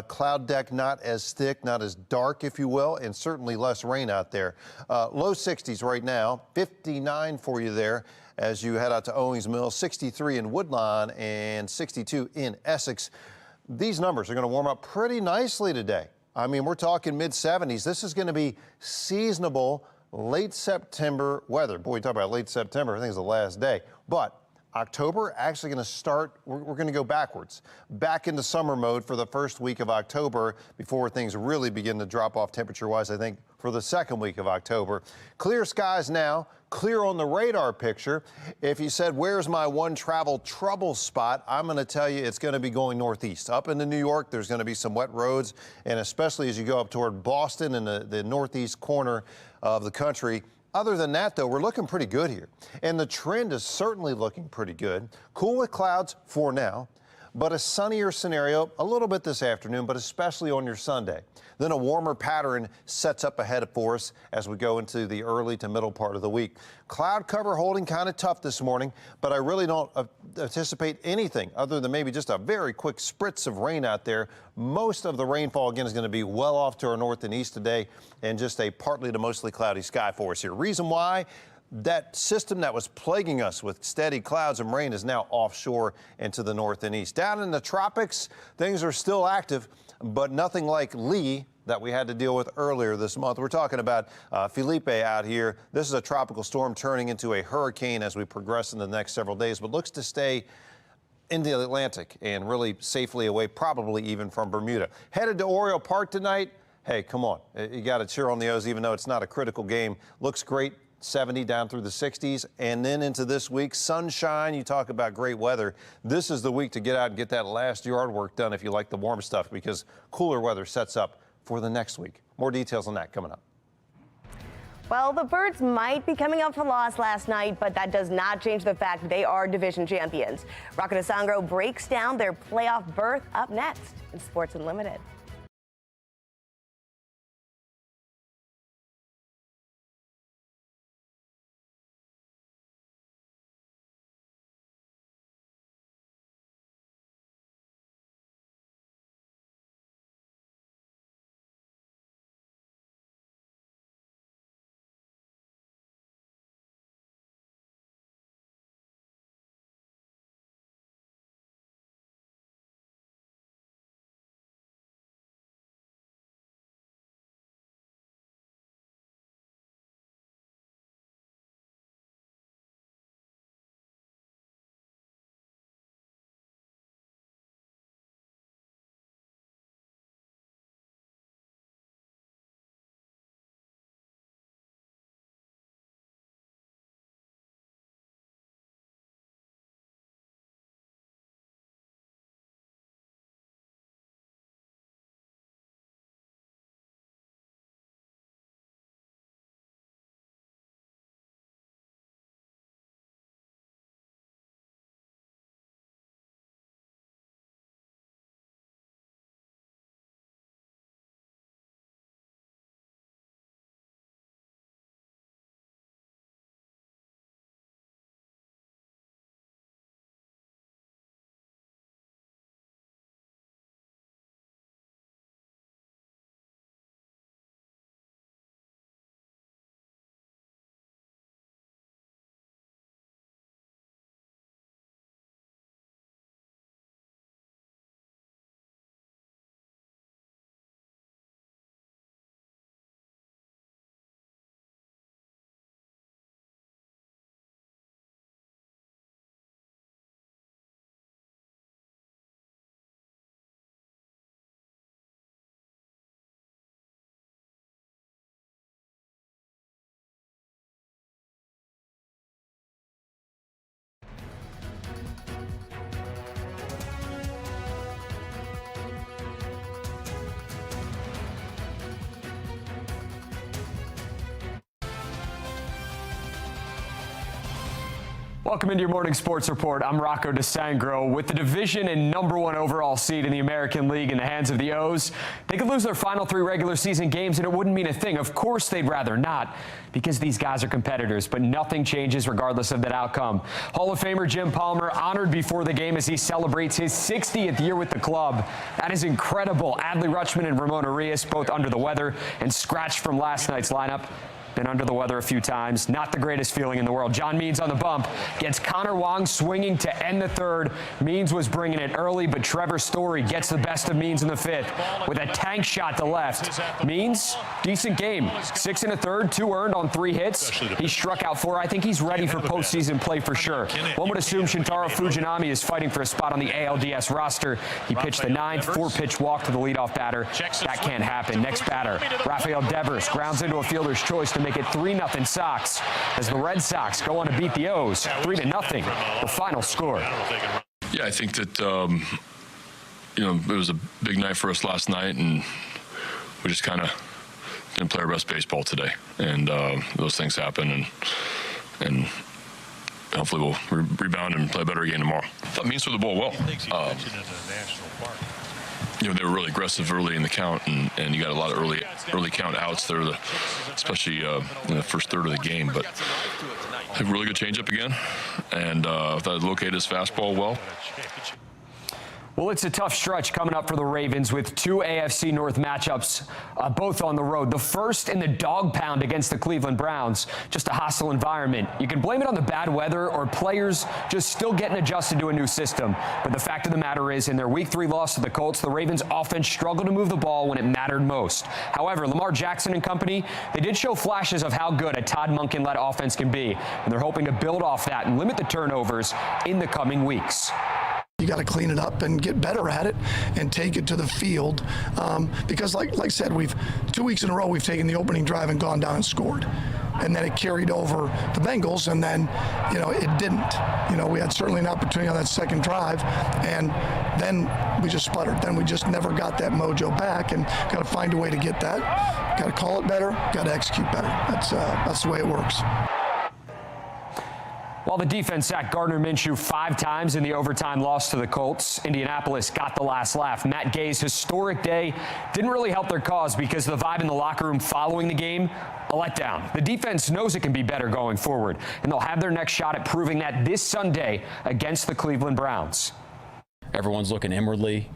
Cloud deck not as thick, not as dark, if you will, and certainly less rain out there. Low 60s right now, 59 for you there as you head out to Owings Mills, 63 in Woodlawn and 62 in Essex. These numbers are going to warm up pretty nicely today. I mean, we're talking mid-70s. This is going to be seasonable late September weather. Boy, you talk about late September, I think it's the last day. But October actually going to start, we're going to go backwards, back into summer mode for the first week of October before things really begin to drop off temperature-wise, I think, for the second week of October. Clear skies now, clear on the radar picture. If you said, where's my one travel trouble spot, I'm going to tell you it's going to be going northeast. Up into New York, there's going to be some wet roads, and especially as you go up toward Boston and the northeast corner of the country. Other than that, though, we're looking pretty good here. And the trend is certainly looking pretty good. Cool with clouds for now, but a sunnier scenario a little bit this afternoon, but especially on your Sunday. Then a warmer pattern sets up ahead for us as we go into the early to middle part of the week. Cloud cover holding kind of tough this morning, but I really don't anticipate anything other than maybe just a very quick spritz of rain out there. Most of the rainfall, again, is going to be well off to our north and east today, and just a partly to mostly cloudy sky for us here. Reason why? That system that was plaguing us with steady clouds and rain is now offshore and to the north and east. Down in the tropics, things are still active, but nothing like Lee that we had to deal with earlier this month. We're talking about Felipe out here. This is a tropical storm turning into a hurricane as we progress in the next several days, but looks to stay in the Atlantic and really safely away, probably even from Bermuda. Headed to Oriole Park tonight. Hey, come on. You got to cheer on the O's, even though it's not a critical game. Looks great. 70 down through the 60s, and then into this week, sunshine. You talk about great weather. This is the week to get out and get that last yard work done if you like the warm stuff, because cooler weather sets up for the next week. More details on that coming up. Well, the Birds might be coming up for loss last night, but that does not change the fact they are division champions. Rocco DeSangro breaks down their playoff berth up next in Sports Unlimited. Welcome into your morning sports report. I'm Rocco DeSangro. With the division and #1 overall seed in the American League in the hands of the O's, they could lose their final 3 regular season games and it wouldn't mean a thing. Of course they'd rather not, because these guys are competitors, but nothing changes regardless of that outcome. Hall of Famer Jim Palmer honored before the game as he celebrates his 60th year with the club. That is incredible. Adley Rutschman and Ramon Arias both under the weather and scratched from last night's lineup. Been under the weather a few times. Not the greatest feeling in the world. John Means on the bump. Gets Connor Wong swinging to end the 3rd. Means was bringing it early, but Trevor Story gets the best of Means in the 5th with a tank shot to left. Means, decent game. 6 1/3, 2 earned on 3 hits. He struck out 4. I think he's ready for postseason play for sure. One would assume Shintaro Fujinami is fighting for a spot on the ALDS roster. He pitched the 9th 4-pitch walk to the leadoff batter. That can't happen. Next batter, Rafael Devers grounds into a fielder's choice to make it 3-0 Sox as the Red Sox go on to beat the O's 3-0. The final score. Yeah, I think that it was a big night for us last night, and we just kind of didn't play our best baseball today, and those things happen, and hopefully we'll rebound and play better again tomorrow. I thought Means threw the ball well. They were really aggressive early in the count, and you got a lot of early count outs there, especially in the first third of the game. But a really good changeup again, and I thought it located his fastball well. Well, it's a tough stretch coming up for the Ravens with 2 AFC North matchups, both on the road. The first in the dog pound against the Cleveland Browns, just a hostile environment. You can blame it on the bad weather or players just still getting adjusted to a new system. But the fact of the matter is, in their Week 3 loss to the Colts, the Ravens offense struggled to move the ball when it mattered most. However, Lamar Jackson and company, they did show flashes of how good a Todd Monken-led offense can be, and they're hoping to build off that and limit the turnovers in the coming weeks. You got to clean it up and get better at it and take it to the field because like I said, 2 weeks in a row we've taken the opening drive and gone down and scored. and then it carried over the Bengals, and then, it didn't. We had certainly an opportunity on that second drive, and then we just sputtered. Then we just never got that mojo back, and got to find a way to get that. Got to call it better. Got to execute better. That's the way it works. While the defense sacked Gardner Minshew 5 times in the overtime loss to the Colts, Indianapolis got the last laugh. Matt Gay's historic day didn't really help their cause because of the vibe in the locker room following the game, a letdown. The defense knows it can be better going forward, and they'll have their next shot at proving that this Sunday against the Cleveland Browns. Everyone's looking inwardly.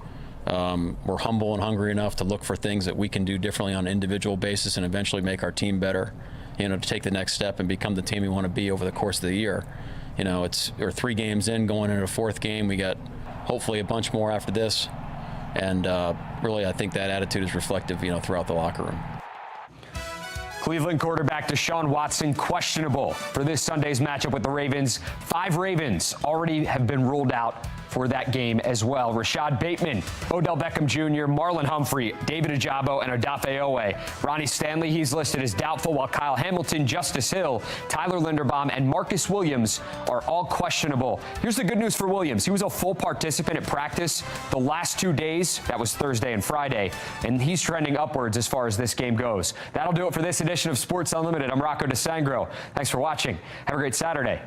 We're humble and hungry enough to look for things that we can do differently on an individual basis and eventually make our team better, to take the next step and become the team we want to be over the course of the year. We're 3 games in, going into a 4th game. We got hopefully a bunch more after this. And really, I think that attitude is reflective, throughout the locker room. Cleveland quarterback Deshaun Watson questionable for this Sunday's matchup with the Ravens. 5 Ravens already have been ruled out for that game as well. Rashad Bateman, Odell Beckham Jr., Marlon Humphrey, David Ojabo, and Odafe Owe. Ronnie Stanley, he's listed as doubtful, while Kyle Hamilton, Justice Hill, Tyler Linderbaum, and Marcus Williams are all questionable. Here's the good news for Williams. He was a full participant at practice the last 2 days. That was Thursday and Friday. And he's trending upwards as far as this game goes. That'll do it for this edition of Sports Unlimited. I'm Rocco DeSangro. Thanks for watching. Have a great Saturday.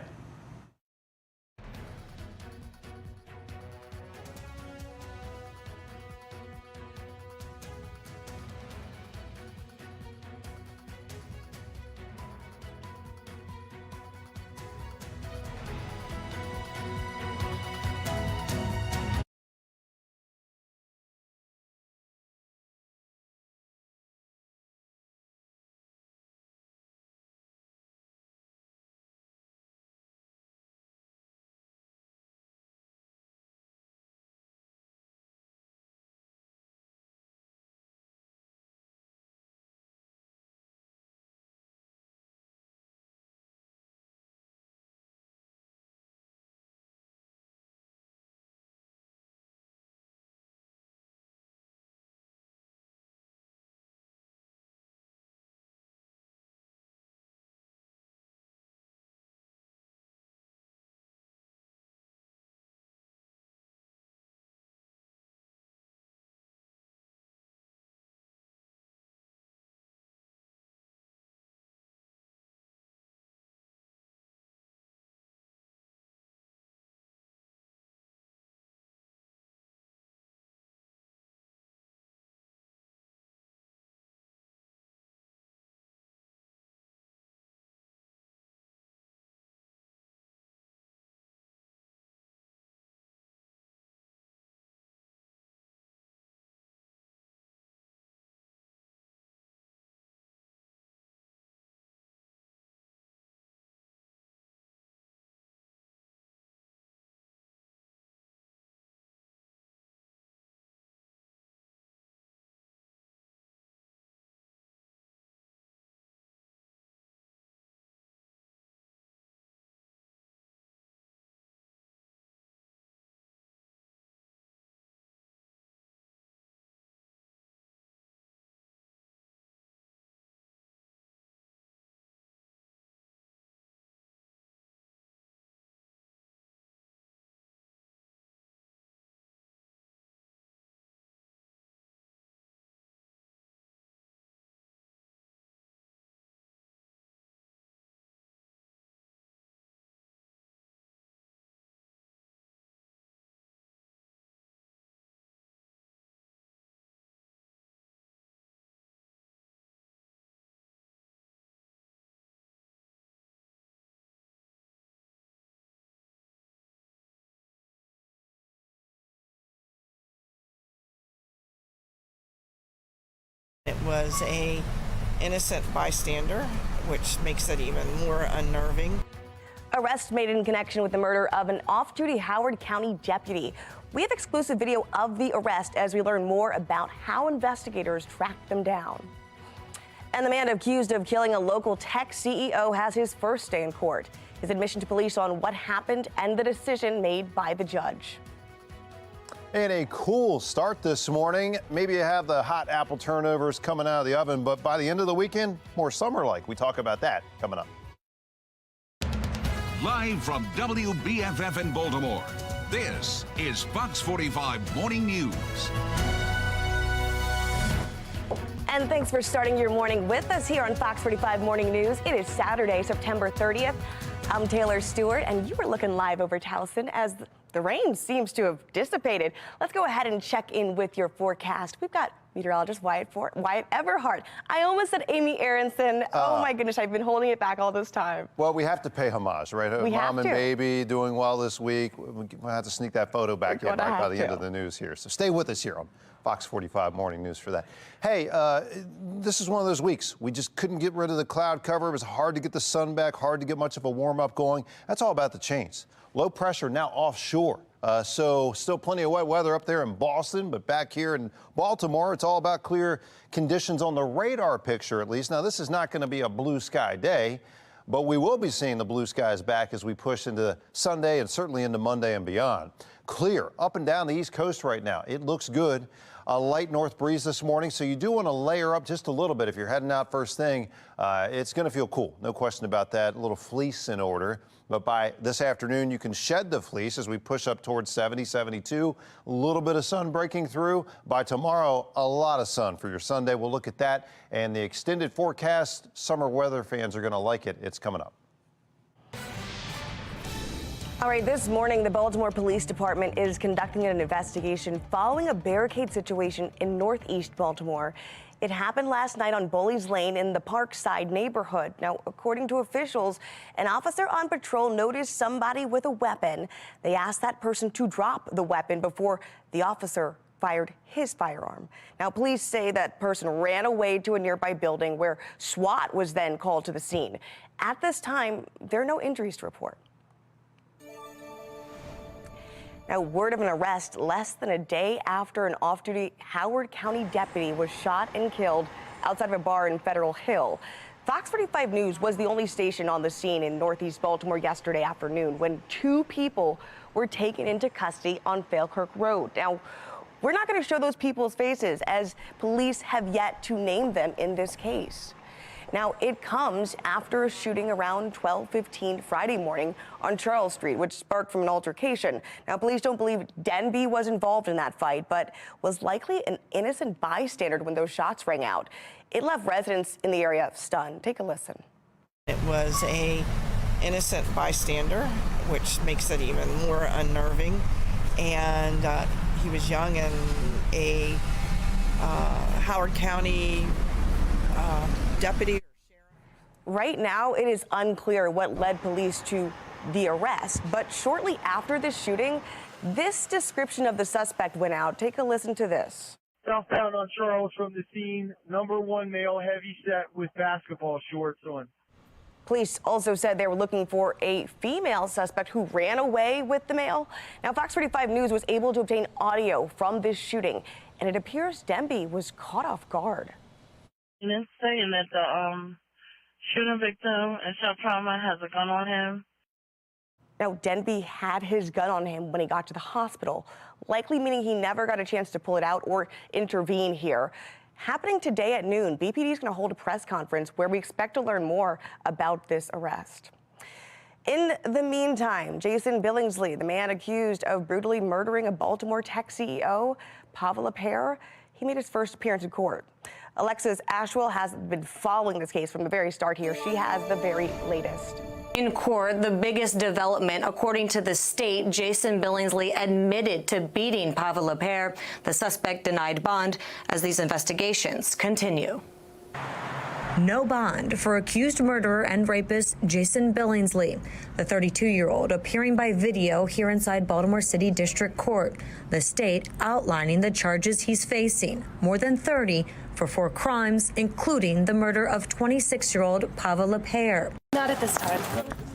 It was an innocent bystander, which makes it even more unnerving. Arrest made in connection with the murder of an off-duty Howard County deputy. We have exclusive video of the arrest as we learn more about how investigators tracked them down. And the man accused of killing a local tech CEO has his first day in court. His admission to police on what happened and the decision made by the judge. And a cool start this morning. Maybe you have the hot apple turnovers coming out of the oven, but by the end of the weekend, more summer-like. We talk about that coming up. Live from WBFF in Baltimore, this is Fox 45 Morning News. And thanks for starting your morning with us here on Fox 45 Morning News. It is Saturday, September 30th. I'm Taylor Stewart, and you are looking live over Towson as the rain seems to have dissipated. Let's go ahead and check in with your forecast. We've got meteorologist Wyatt Everhart. I almost said Amy Aronson. Oh my goodness, I've been holding it back all this time. Well, we have to pay homage, right? We Mom have and to. baby doing well this week. We'll have to sneak that photo back in right by the end of the news here. So stay with us here on Fox 45 Morning News for that. Hey, this is one of those weeks. We just couldn't get rid of the cloud cover. It was hard to get the sun back, hard to get much of a warm-up going. That's all about the change. Low pressure now offshore. So still plenty of wet weather up there in Boston, but back here in Baltimore, it's all about clear conditions on the radar picture, at least. Now, this is not going to be a blue sky day, but we will be seeing the blue skies back as we push into Sunday and certainly into Monday and beyond. Clear up and down the East Coast right now. It looks good. A light north breeze this morning, so you do want to layer up just a little bit if you're heading out first thing. It's going to feel cool, no question about that. A little fleece in order. But by this afternoon, you can shed the fleece as we push up towards 70, 72. A little bit of sun breaking through. By tomorrow, a lot of sun for your Sunday. We'll look at that and the extended forecast. Summer weather fans are going to like it. It's coming up. All right, this morning, the Baltimore Police Department is conducting an investigation following a barricade situation in northeast Baltimore. It happened last night on Bullies Lane in the Parkside neighborhood. Now, according to officials, an officer on patrol noticed somebody with a weapon. They asked that person to drop the weapon before the officer fired his firearm. Now, police say that person ran away to a nearby building where SWAT was then called to the scene. At this time, there are no injuries to report. Now, word of an arrest less than a day after an off-duty Howard County deputy was shot and killed outside of a bar in Federal Hill. Fox 45 News was the only station on the scene in northeast Baltimore yesterday afternoon when two people were taken into custody on Falkirk Road. Now, we're not going to show those people's faces as police have yet to name them in this case. Now, it comes after a shooting around 12:15 Friday morning on Charles Street, which sparked from an altercation. Now, police don't believe Denby was involved in that fight, but was likely an innocent bystander when those shots rang out. It left residents in the area stunned. Take a listen. It was a innocent bystander, which makes it even more unnerving. And he was young and a Howard County deputy. Right now, it is unclear what led police to the arrest, but shortly after the shooting, this description of the suspect went out. Take a listen to this. Southbound on Charles from the scene, #1 male, heavy set with basketball shorts on. Police also said they were looking for a female suspect who ran away with the male. Now, Fox 45 News was able to obtain audio from this shooting, and it appears Denby was caught off guard. And it's saying that the shooting victim in Shutdown trauma has a gun on him. Now, Denby had his gun on him when he got to the hospital, likely meaning he never got a chance to pull it out or intervene here. Happening today at noon, BPD is going to hold a press conference where we expect to learn more about this arrest. In the meantime, Jason Billingsley, the man accused of brutally murdering a Baltimore tech CEO, Pavel LePere, he made his first appearance in court. Alexis Ashwell has been following this case from the very start here. She has the very latest. In court, the biggest development, according to the state, Jason Billingsley admitted to beating Pavel LePere. The suspect denied bond as these investigations continue. No bond for accused murderer and rapist Jason Billingsley, the 32-year-old appearing by video here inside Baltimore City District Court. The state outlining the charges he's facing, more than 30 for 4 crimes, including the murder of 26-year-old Pavel LePere. Not at this time.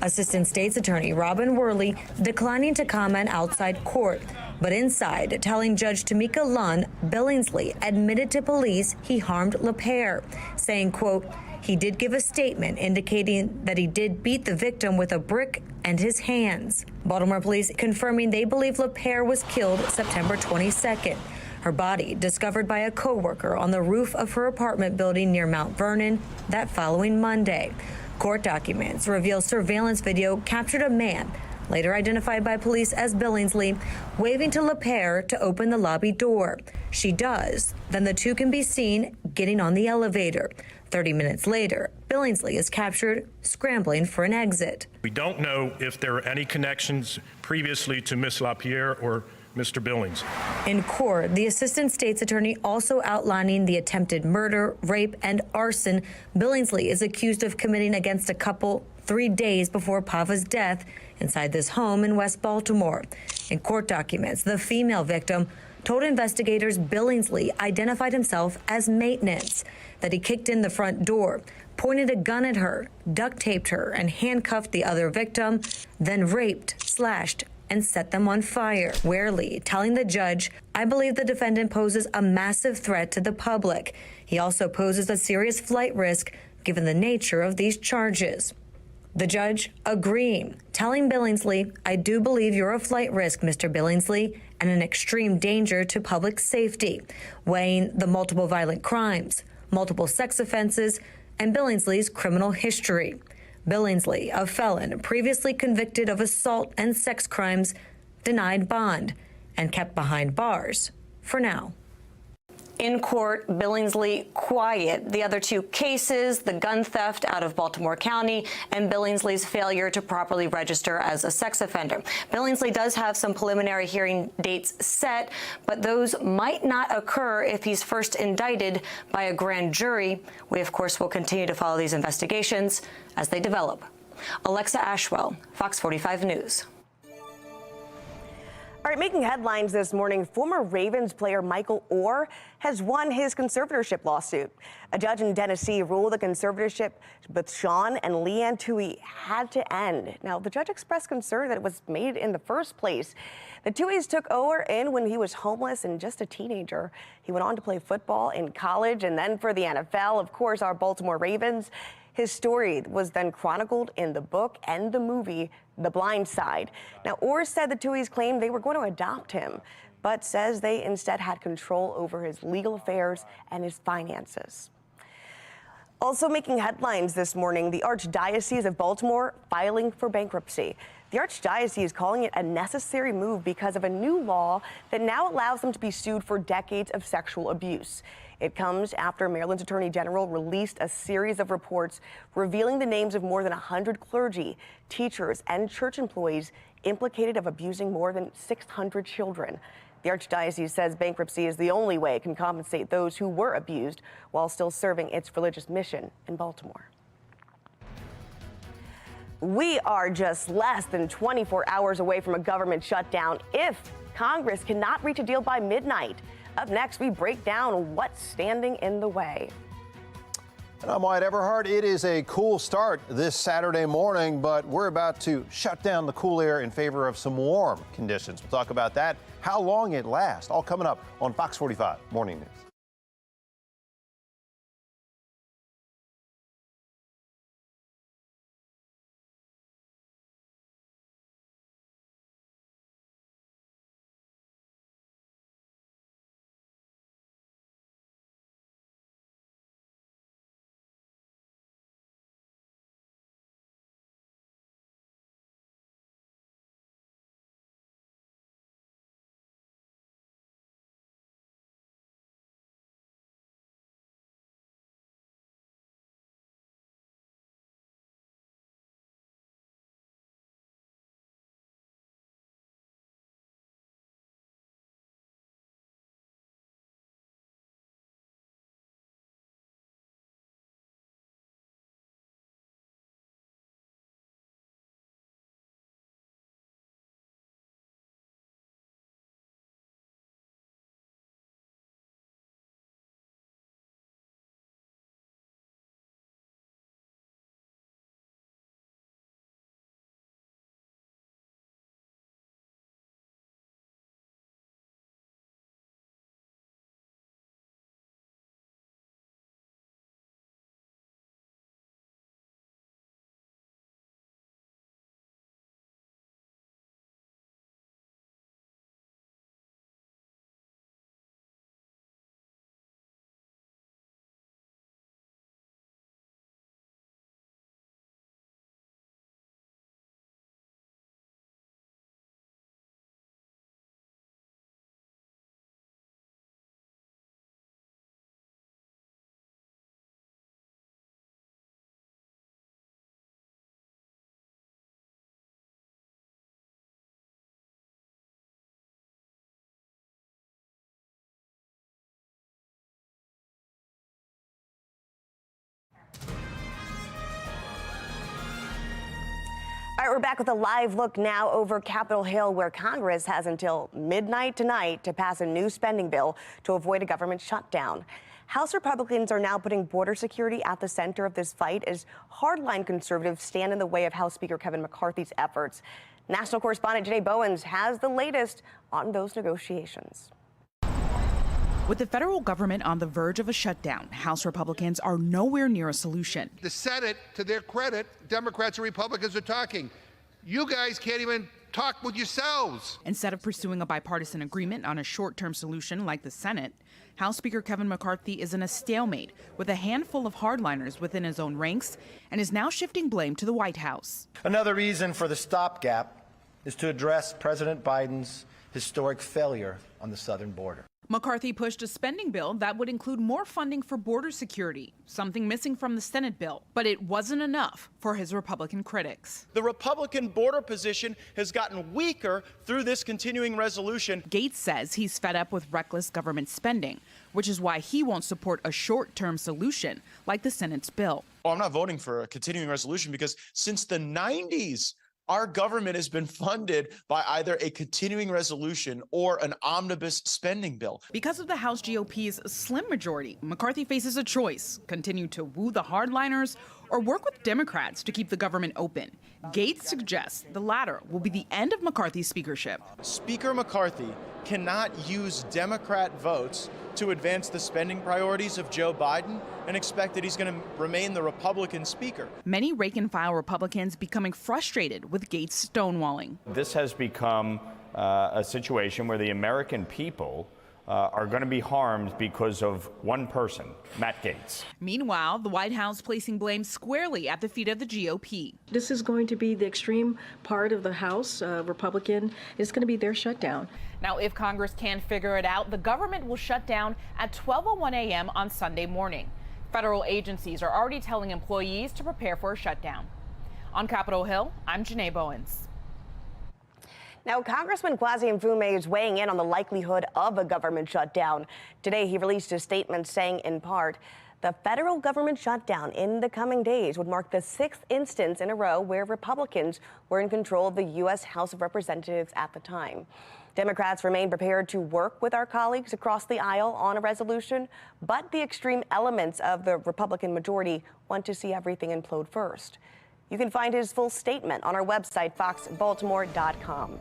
Assistant State's Attorney Robin Worley declining to comment outside court, but inside telling Judge Tamika Lunn Billingsley admitted to police he harmed LePere, saying, quote, He did give a statement indicating that he did beat the victim with a brick and his hands. Baltimore police confirming they believe LaPere was killed September 22nd. Her body discovered by a coworker on the roof of her apartment building near Mount Vernon that following Monday. Court documents reveal surveillance video captured a man, later identified by police as Billingsley, waving to LaPere to open the lobby door. She does. Then the two can be seen getting on the elevator. 30 minutes later, Billingsley is captured scrambling for an exit. We don't know if there are any connections previously to Miss LaPere or Mr. Billings. In court, the assistant state's attorney also outlining the attempted murder, rape, and arson Billingsley is accused of committing against a couple 3 days before Pava's death inside this home in West Baltimore. In court documents, the female victim told investigators Billingsley identified himself as maintenance, that he kicked in the front door, pointed a gun at her, duct taped her, and handcuffed the other victim, then raped, slashed, and set them on fire. Warely telling the judge, I believe the defendant poses a massive threat to the public. He also poses a serious flight risk given the nature of these charges. The judge agreeing, telling Billingsley, I do believe you're a flight risk, Mr. Billingsley, and an extreme danger to public safety, weighing the multiple violent crimes, multiple sex offenses, and Billingsley's criminal history. Billingsley, a felon previously convicted of assault and sex crimes, denied bond and kept behind bars for now. In court, Billingsley quiet. The other two cases, the gun theft out of Baltimore County and Billingsley's failure to properly register as a sex offender. Billingsley does have some preliminary hearing dates set, but those might not occur if he's first indicted by a grand jury. We, of course, will continue to follow these investigations as they develop. Alexa Ashwell, Fox 45 News. All right, making headlines this morning, former Ravens player Michael Orr has won his conservatorship lawsuit. A judge in Tennessee ruled the conservatorship with Sean and Leanne Toohey had to end. Now, the judge expressed concern that it was made in the first place. The Tooheys took Orr in when he was homeless and just a teenager. He went on to play football in college and then for the NFL. Of course, our Baltimore Ravens. His story was then chronicled in the book and the movie, The Blind Side. Now, Orr said the Tooheys claimed they were going to adopt him, but says they instead had control over his legal affairs and his finances. Also making headlines this morning, the Archdiocese of Baltimore filing for bankruptcy. The Archdiocese is calling it a necessary move because of a new law that now allows them to be sued for decades of sexual abuse. It comes after Maryland's Attorney General released a series of reports revealing the names of more than 100 clergy, teachers, and church employees implicated of abusing more than 600 children. The Archdiocese says bankruptcy is the only way it can compensate those who were abused while still serving its religious mission in Baltimore. We are just less than 24 hours away from a government shutdown if Congress cannot reach a deal by midnight. Up next, we break down what's standing in the way. And I'm Wyatt Everhart. It is a cool start this Saturday morning, but we're about to shut down the cool air in favor of some warm conditions. We'll talk about that, how long it lasts, all coming up on Fox 45 Morning News. All right, we're back with a live look now over Capitol Hill, where Congress has until midnight tonight to pass a new spending bill to avoid a government shutdown. House Republicans are now putting border security at the center of this fight as hardline conservatives stand in the way of House Speaker Kevin McCarthy's efforts. National correspondent Janae Bowens has the latest on those negotiations. With the federal government on the verge of a shutdown, House Republicans are nowhere near a solution. The Senate, to their credit, Democrats and Republicans are talking. You guys can't even talk with yourselves. Instead of pursuing a bipartisan agreement on a short-term solution like the Senate, House Speaker Kevin McCarthy is in a stalemate with a handful of hardliners within his own ranks and is now shifting blame to the White House. Another reason for the stopgap is to address President Biden's historic failure on the southern border. McCarthy pushed a spending bill that would include more funding for border security, something missing from the Senate bill. But it wasn't enough for his Republican critics. The Republican border position has gotten weaker through this continuing resolution. Gates says he's fed up with reckless government spending, which is why he won't support a short-term solution like the Senate's bill. I'm not voting for a continuing resolution because since the 90s, our government has been funded by either a continuing resolution or an omnibus spending bill. Because of the House GOP's slim majority, McCarthy faces a choice: continue to woo the hardliners or work with Democrats to keep the government open. Gates suggests the latter will be the end of McCarthy's speakership. Speaker McCarthy cannot use Democrat votes to advance the spending priorities of Joe Biden and expect that he's going to remain the Republican speaker. Many rank-and-file Republicans becoming frustrated with Gates' stonewalling. This has become a situation where the American people are going to be harmed because of one person, Matt Gaetz. Meanwhile, the White House placing blame squarely at the feet of the GOP. This is going to be the extreme part of the House, Republican. It's going to be their shutdown. Now, if Congress can figure it out, the government will shut down at 12:01 a.m. on Sunday morning. Federal agencies are already telling employees to prepare for a shutdown. On Capitol Hill, I'm Janae Bowens. Now, Congressman Kwasi Mfume is weighing in on the likelihood of a government shutdown. Today, he released a statement saying, in part, the federal government shutdown in the coming days would mark the 6th instance in a row where Republicans were in control of the U.S. House of Representatives at the time. Democrats remain prepared to work with our colleagues across the aisle on a resolution, but the extreme elements of the Republican majority want to see everything implode first. You can find his full statement on our website, FOX45.com.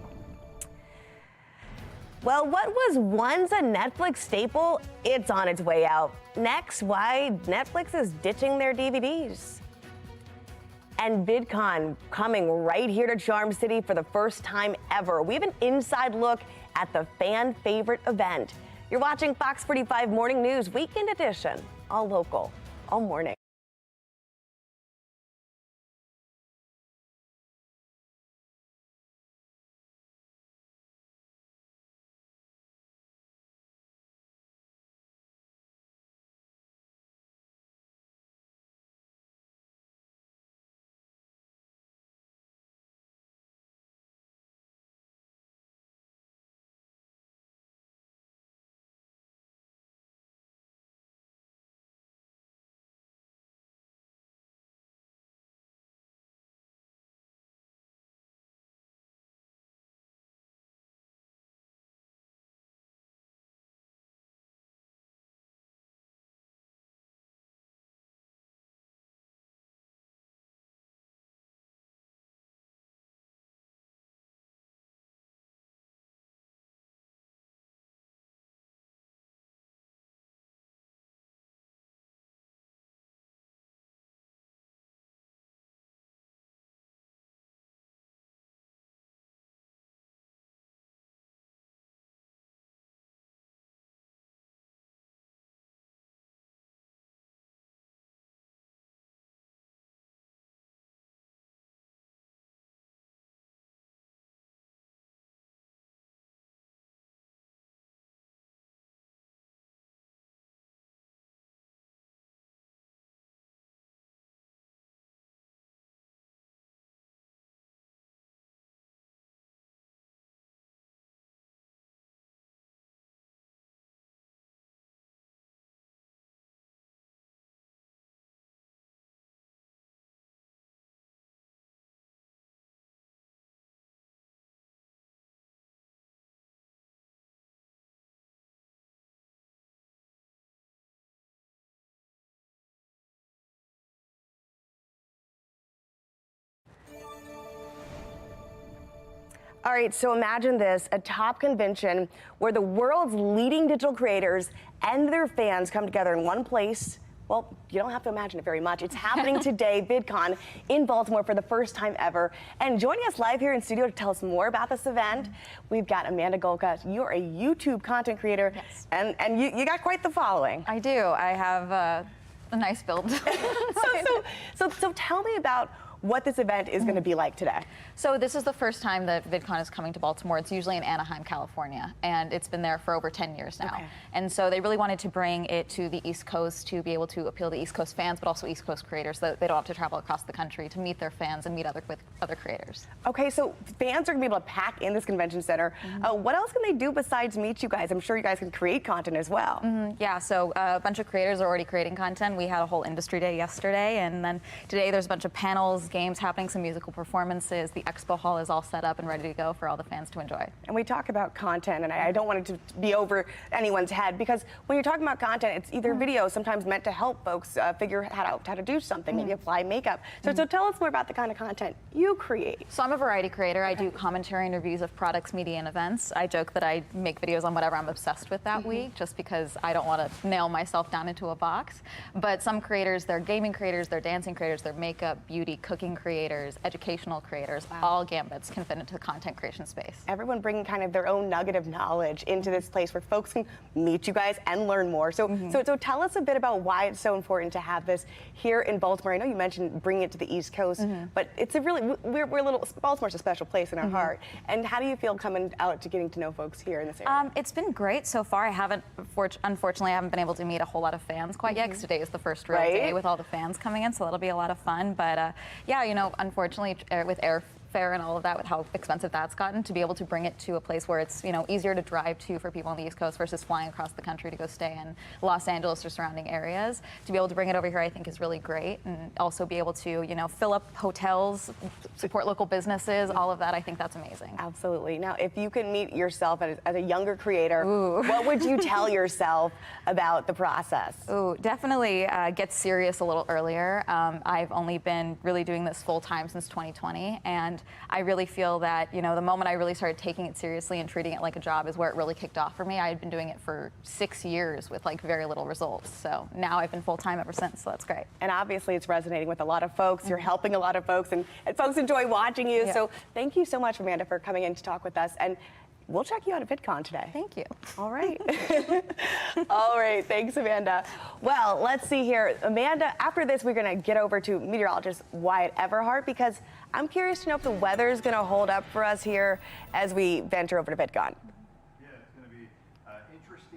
Well, what was once a Netflix staple, it's on its way out. Next, why Netflix is ditching their DVDs. And VidCon coming right here to Charm City for the first time ever. We have an inside look at the fan favorite event. You're watching Fox 45 Morning News Weekend Edition, all local, all morning. All right, so imagine this, a top convention where the world's leading digital creators and their fans come together in one place. Well, you don't have to imagine it very much. It's happening today, VidCon in Baltimore for the first time ever. And joining us live here in studio to tell us more about this event, we've got Amanda Golka. You're a YouTube content creator, yes. and you got quite the following. I do. I have a nice build. So tell me about what this event is going to be like today. So this is the first time that VidCon is coming to Baltimore. It's usually in Anaheim, California, and it's been there for over 10 years now. Okay. And so they really wanted to bring it to the East Coast to be able to appeal to East Coast fans, but also East Coast creators, so that they don't have to travel across the country to meet their fans and meet with other creators. Okay, so fans are going to be able to pack in this convention center. What else can they do besides meet you guys? I'm sure you guys can create content as well. Yeah, so a bunch of creators are already creating content. We had a whole industry day yesterday, and then today there's a bunch of panels, games happening, some musical performances. The expo hall is all set up and ready to go for all the fans to enjoy. And we talk about content, and I don't want it to be over anyone's head, because when you're talking about content, it's either video, sometimes meant to help folks figure out how to do something, maybe apply makeup. So tell us more about the kind of content you create. So I'm a variety creator. I do commentary and reviews of products, media, and events. I joke that I make videos on whatever I'm obsessed with that week, just because I don't want to nail myself down into a box. But some creators, they're gaming creators, they're dancing creators, they're makeup, beauty, cooking creators, educational creators, all gambits can fit into the content creation space. Everyone bringing kind of their own nugget of knowledge into this place where folks can meet you guys and learn more. So tell us a bit about why it's so important to have this here in Baltimore. I know you mentioned bringing it to the East Coast, but it's a really, we're a little, Baltimore's a special place in our heart. And how do you feel coming out to getting to know folks here in this area? It's been great so far. Unfortunately, I haven't been able to meet a whole lot of fans quite yet, because today is the first real day with all the fans coming in, so that'll be a lot of fun. But yeah, you know, unfortunately, with airfare and all of that, with how expensive that's gotten, to be able to bring it to a place where it's, you know, easier to drive to for people on the East Coast versus flying across the country to go stay in Los Angeles or surrounding areas. To be able to bring it over here, I think, is really great, and also be able to, you know, fill up hotels, support local businesses, all of that. I think that's amazing. Absolutely. Now, if you could meet yourself as a younger creator, what would you tell yourself about the process? Definitely get serious a little earlier. I've only been really doing this full time since 2020, and I really feel that, you know, the moment I really started taking it seriously and treating it like a job is where it really kicked off for me. I had been doing it for 6 years with like very little results. So now I've been full time ever since, so that's great. And obviously it's resonating with a lot of folks. You're helping a lot of folks, and folks enjoy watching you. So thank you so much, Amanda, for coming in to talk with us. And we'll check you out at VidCon today. Thank you. All right. All right. Thanks, Amanda. Well, let's see here. Amanda, after this, we're going to get over to meteorologist Wyatt Everhart, because I'm curious to know if the weather is going to hold up for us here as we venture over to VidCon.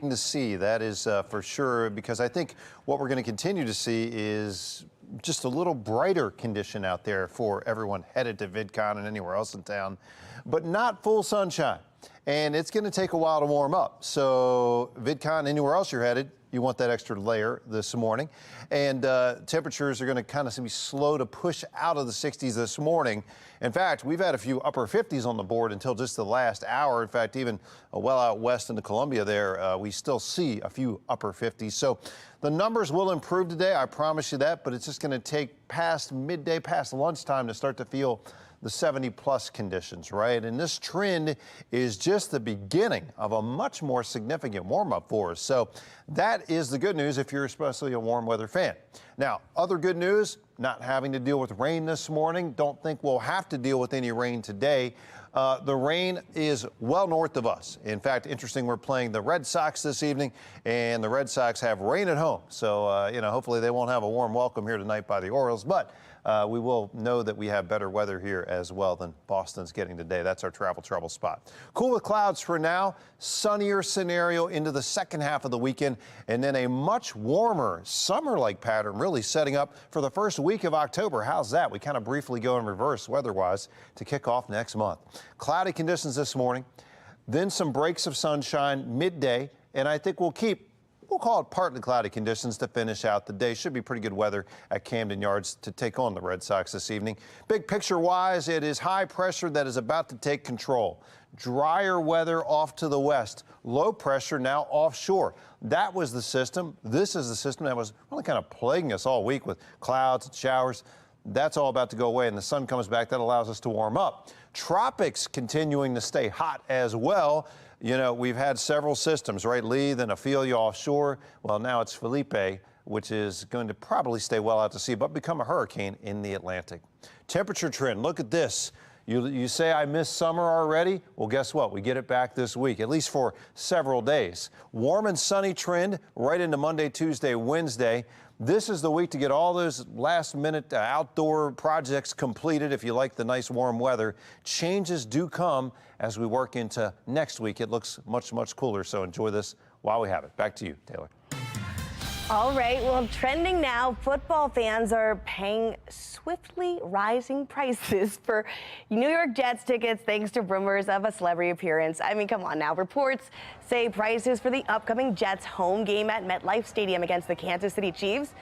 To see, that is for sure, because I think what we're going to continue to see is just a little brighter condition out there for everyone headed to VidCon and anywhere else in town, but not full sunshine. And it's going to take a while to warm up. So VidCon, anywhere else you're headed, you want that extra layer this morning. And temperatures are going to kind of be slow to push out of the 60s this morning. In fact, we've had a few upper 50s on the board until just the last hour. In fact, even well out west into Columbia there, we still see a few upper 50s. So the numbers will improve today, I promise you that, but it's just going to take past midday, past lunchtime to start to feel the 70-plus conditions, right? And this trend is just the beginning of a much more significant warm-up for us. So that is the good news if you're especially a warm weather fan. Now, other good news, not having to deal with rain this morning. Don't think we'll have to deal with any rain today. The rain is well north of us. In fact, interesting, we're playing the Red Sox this evening, and the Red Sox have rain at home. So, you know, hopefully they won't have a warm welcome here tonight by the Orioles, but we will know that we have better weather here as well than Boston's getting today. That's our travel trouble spot. Cool with clouds for now, sunnier scenario into the second half of the weekend, and then a much warmer summer-like pattern really setting up for the first week of October. How's that? We kind of briefly go in reverse weather-wise to kick off next month. Cloudy conditions this morning, then some breaks of sunshine midday, and I think we'll call it partly cloudy conditions to finish out the day. Should be pretty good weather at Camden Yards to take on the Red Sox this evening. Big picture-wise, it is high pressure that is about to take control. Drier weather off to the west. Low pressure now offshore. That was the system. This is the system that was really kind of plaguing us all week with clouds and showers. That's all about to go away, and the sun comes back. That allows us to warm up. Tropics continuing to stay hot as well. You know, we've had several systems, right? Lee, then Ophelia offshore. Well, now it's Felipe, which is going to probably stay well out to sea, but become a hurricane in the Atlantic. Temperature trend, look at this. You say I miss summer already? Well, guess what? We get it back this week, at least for several days. Warm and sunny trend right into Monday, Tuesday, Wednesday. This is the week to get all those last-minute outdoor projects completed if you like the nice warm weather. Changes do come as we work into next week. It looks much, much cooler, so enjoy this while we have it. Back to you, Taylor. All right, well, trending now, football fans are paying swiftly rising prices for New York Jets tickets thanks to rumors of a celebrity appearance. I mean, come on now. Reports say prices for the upcoming Jets home game at MetLife Stadium against the Kansas City Chiefs,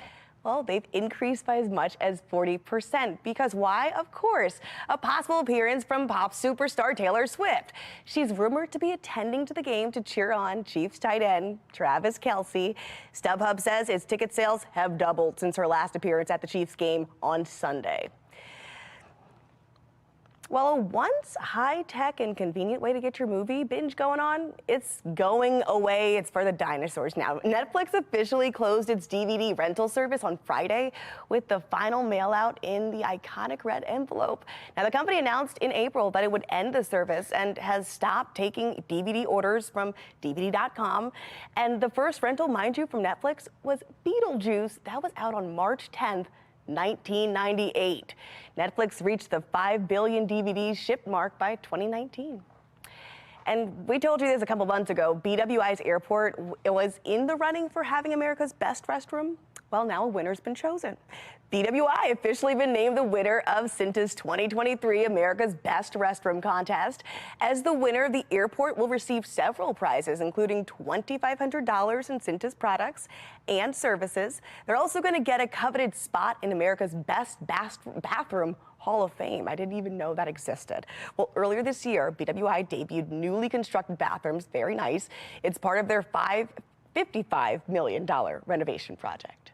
well, they've increased by as much as 40%. Because why? Of course, a possible appearance from pop superstar Taylor Swift. She's rumored to be attending to the game to cheer on Chiefs tight end Travis Kelce. StubHub says its ticket sales have doubled since her last appearance at the Chiefs game on Sunday. Well, a once high-tech and convenient way to get your movie binge going on, it's going away. It's for the dinosaurs now. Netflix officially closed its DVD rental service on Friday with the final mail-out in the iconic red envelope. Now, the company announced in April that it would end the service and has stopped taking DVD orders from DVD.com. And the first rental, mind you, from Netflix was Beetlejuice. That was out on March 10th. 1998. Netflix reached the 5 billion DVDs shipped mark by 2019. And we told you this a couple months ago. BWI's airport was in the running for having America's best restroom. Well, now a winner's been chosen. BWI officially been named the winner of Cinta's 2023 America's Best Restroom Contest. As the winner, the airport will receive several prizes, including $2,500 in Cinta's products and services. They're also going to get a coveted spot in America's Best Bathroom Hall of Fame. I didn't even know that existed. Well, earlier this year, BWI debuted newly constructed bathrooms. Very nice. It's part of their $55 million renovation project.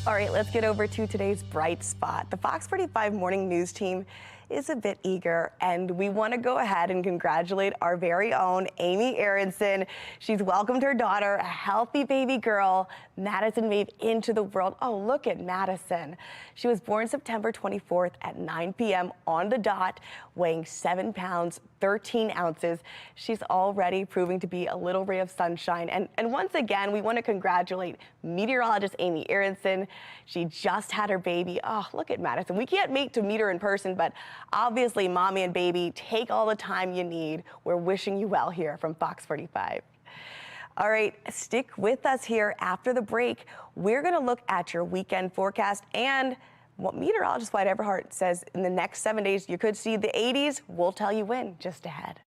All right, let's get over to today's bright spot. The Fox 45 morning news team is a bit eager, and we want to go ahead and congratulate our very own Amy Aronson. She's welcomed her daughter, a healthy baby girl, Madison Maeve, into the world. Oh, look at Madison. She was born September 24th at 9 p.m. on the dot, weighing 7 pounds, 13 ounces. She's already proving to be a little ray of sunshine. And once again, we want to congratulate meteorologist Amy Aronson. She just had her baby. Oh, look at Madison. We can't meet to meet her in person, but obviously, mommy and baby, take all the time you need. We're wishing you well here from Fox 45. All right, stick with us here after the break. We're going to look at your weekend forecast and what meteorologist Wyatt Everhart says in the next 7 days you could see the 80s. We'll tell you when, just ahead.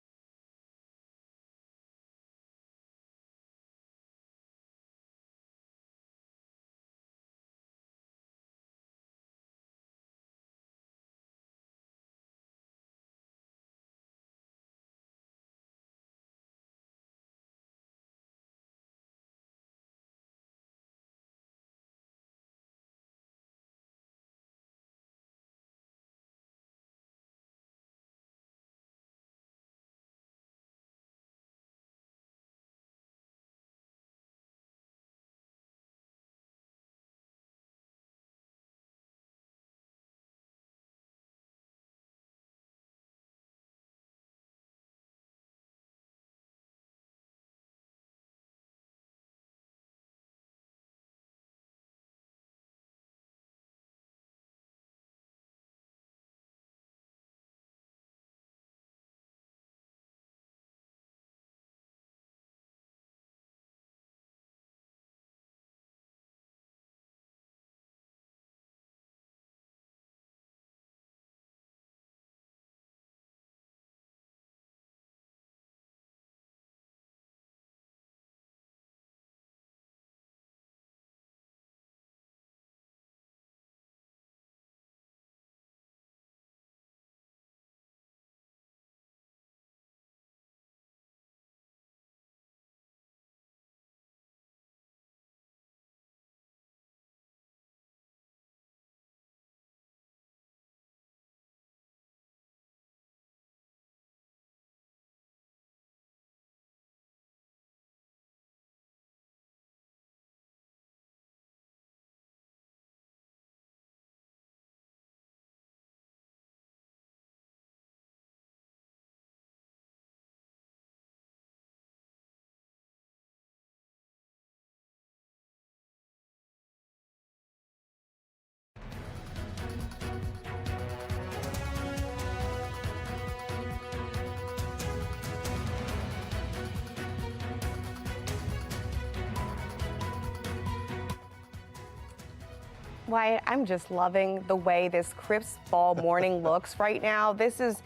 Wyatt, I'm just loving the way this crisp fall morning looks right now. This is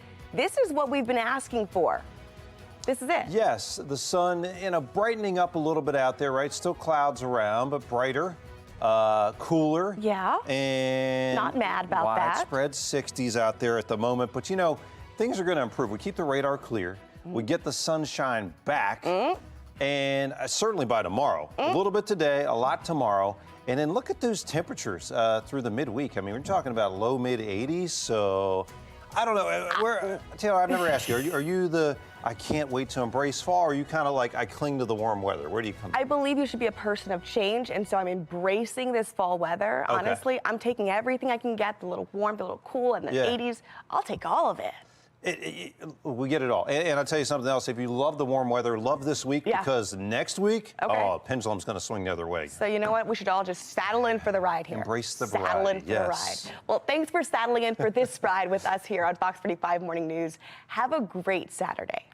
what we've been asking for. This is it. Yes, the sun, brightening up a little bit out there, right? Still clouds around, but brighter, cooler. Yeah. And not mad about that. Widespread 60s out there at the moment, but things are going to improve. We keep the radar clear. We get the sunshine back, and certainly by tomorrow. A little bit today, a lot tomorrow. And then look at those temperatures through the midweek. I mean, we're talking about low, mid 80s, so I don't know. Taylor, I've never asked you. Are you the I can't wait to embrace fall, or are you kind of like I cling to the warm weather? Where do you come from? I believe you should be a person of change, and so I'm embracing this fall weather. Okay. Honestly, I'm taking everything I can get, the little warm, the little cool, and the 80s. I'll take all of it. We get it all. And I'll tell you something else. If you love the warm weather, love this week, because next week, pendulum's going to swing the other way. So you know what? We should all just saddle in for the ride here. Embrace the Saddle ride. in for the ride. Well, thanks for saddling in for this ride with us here on Fox 45 Morning News. Have a great Saturday.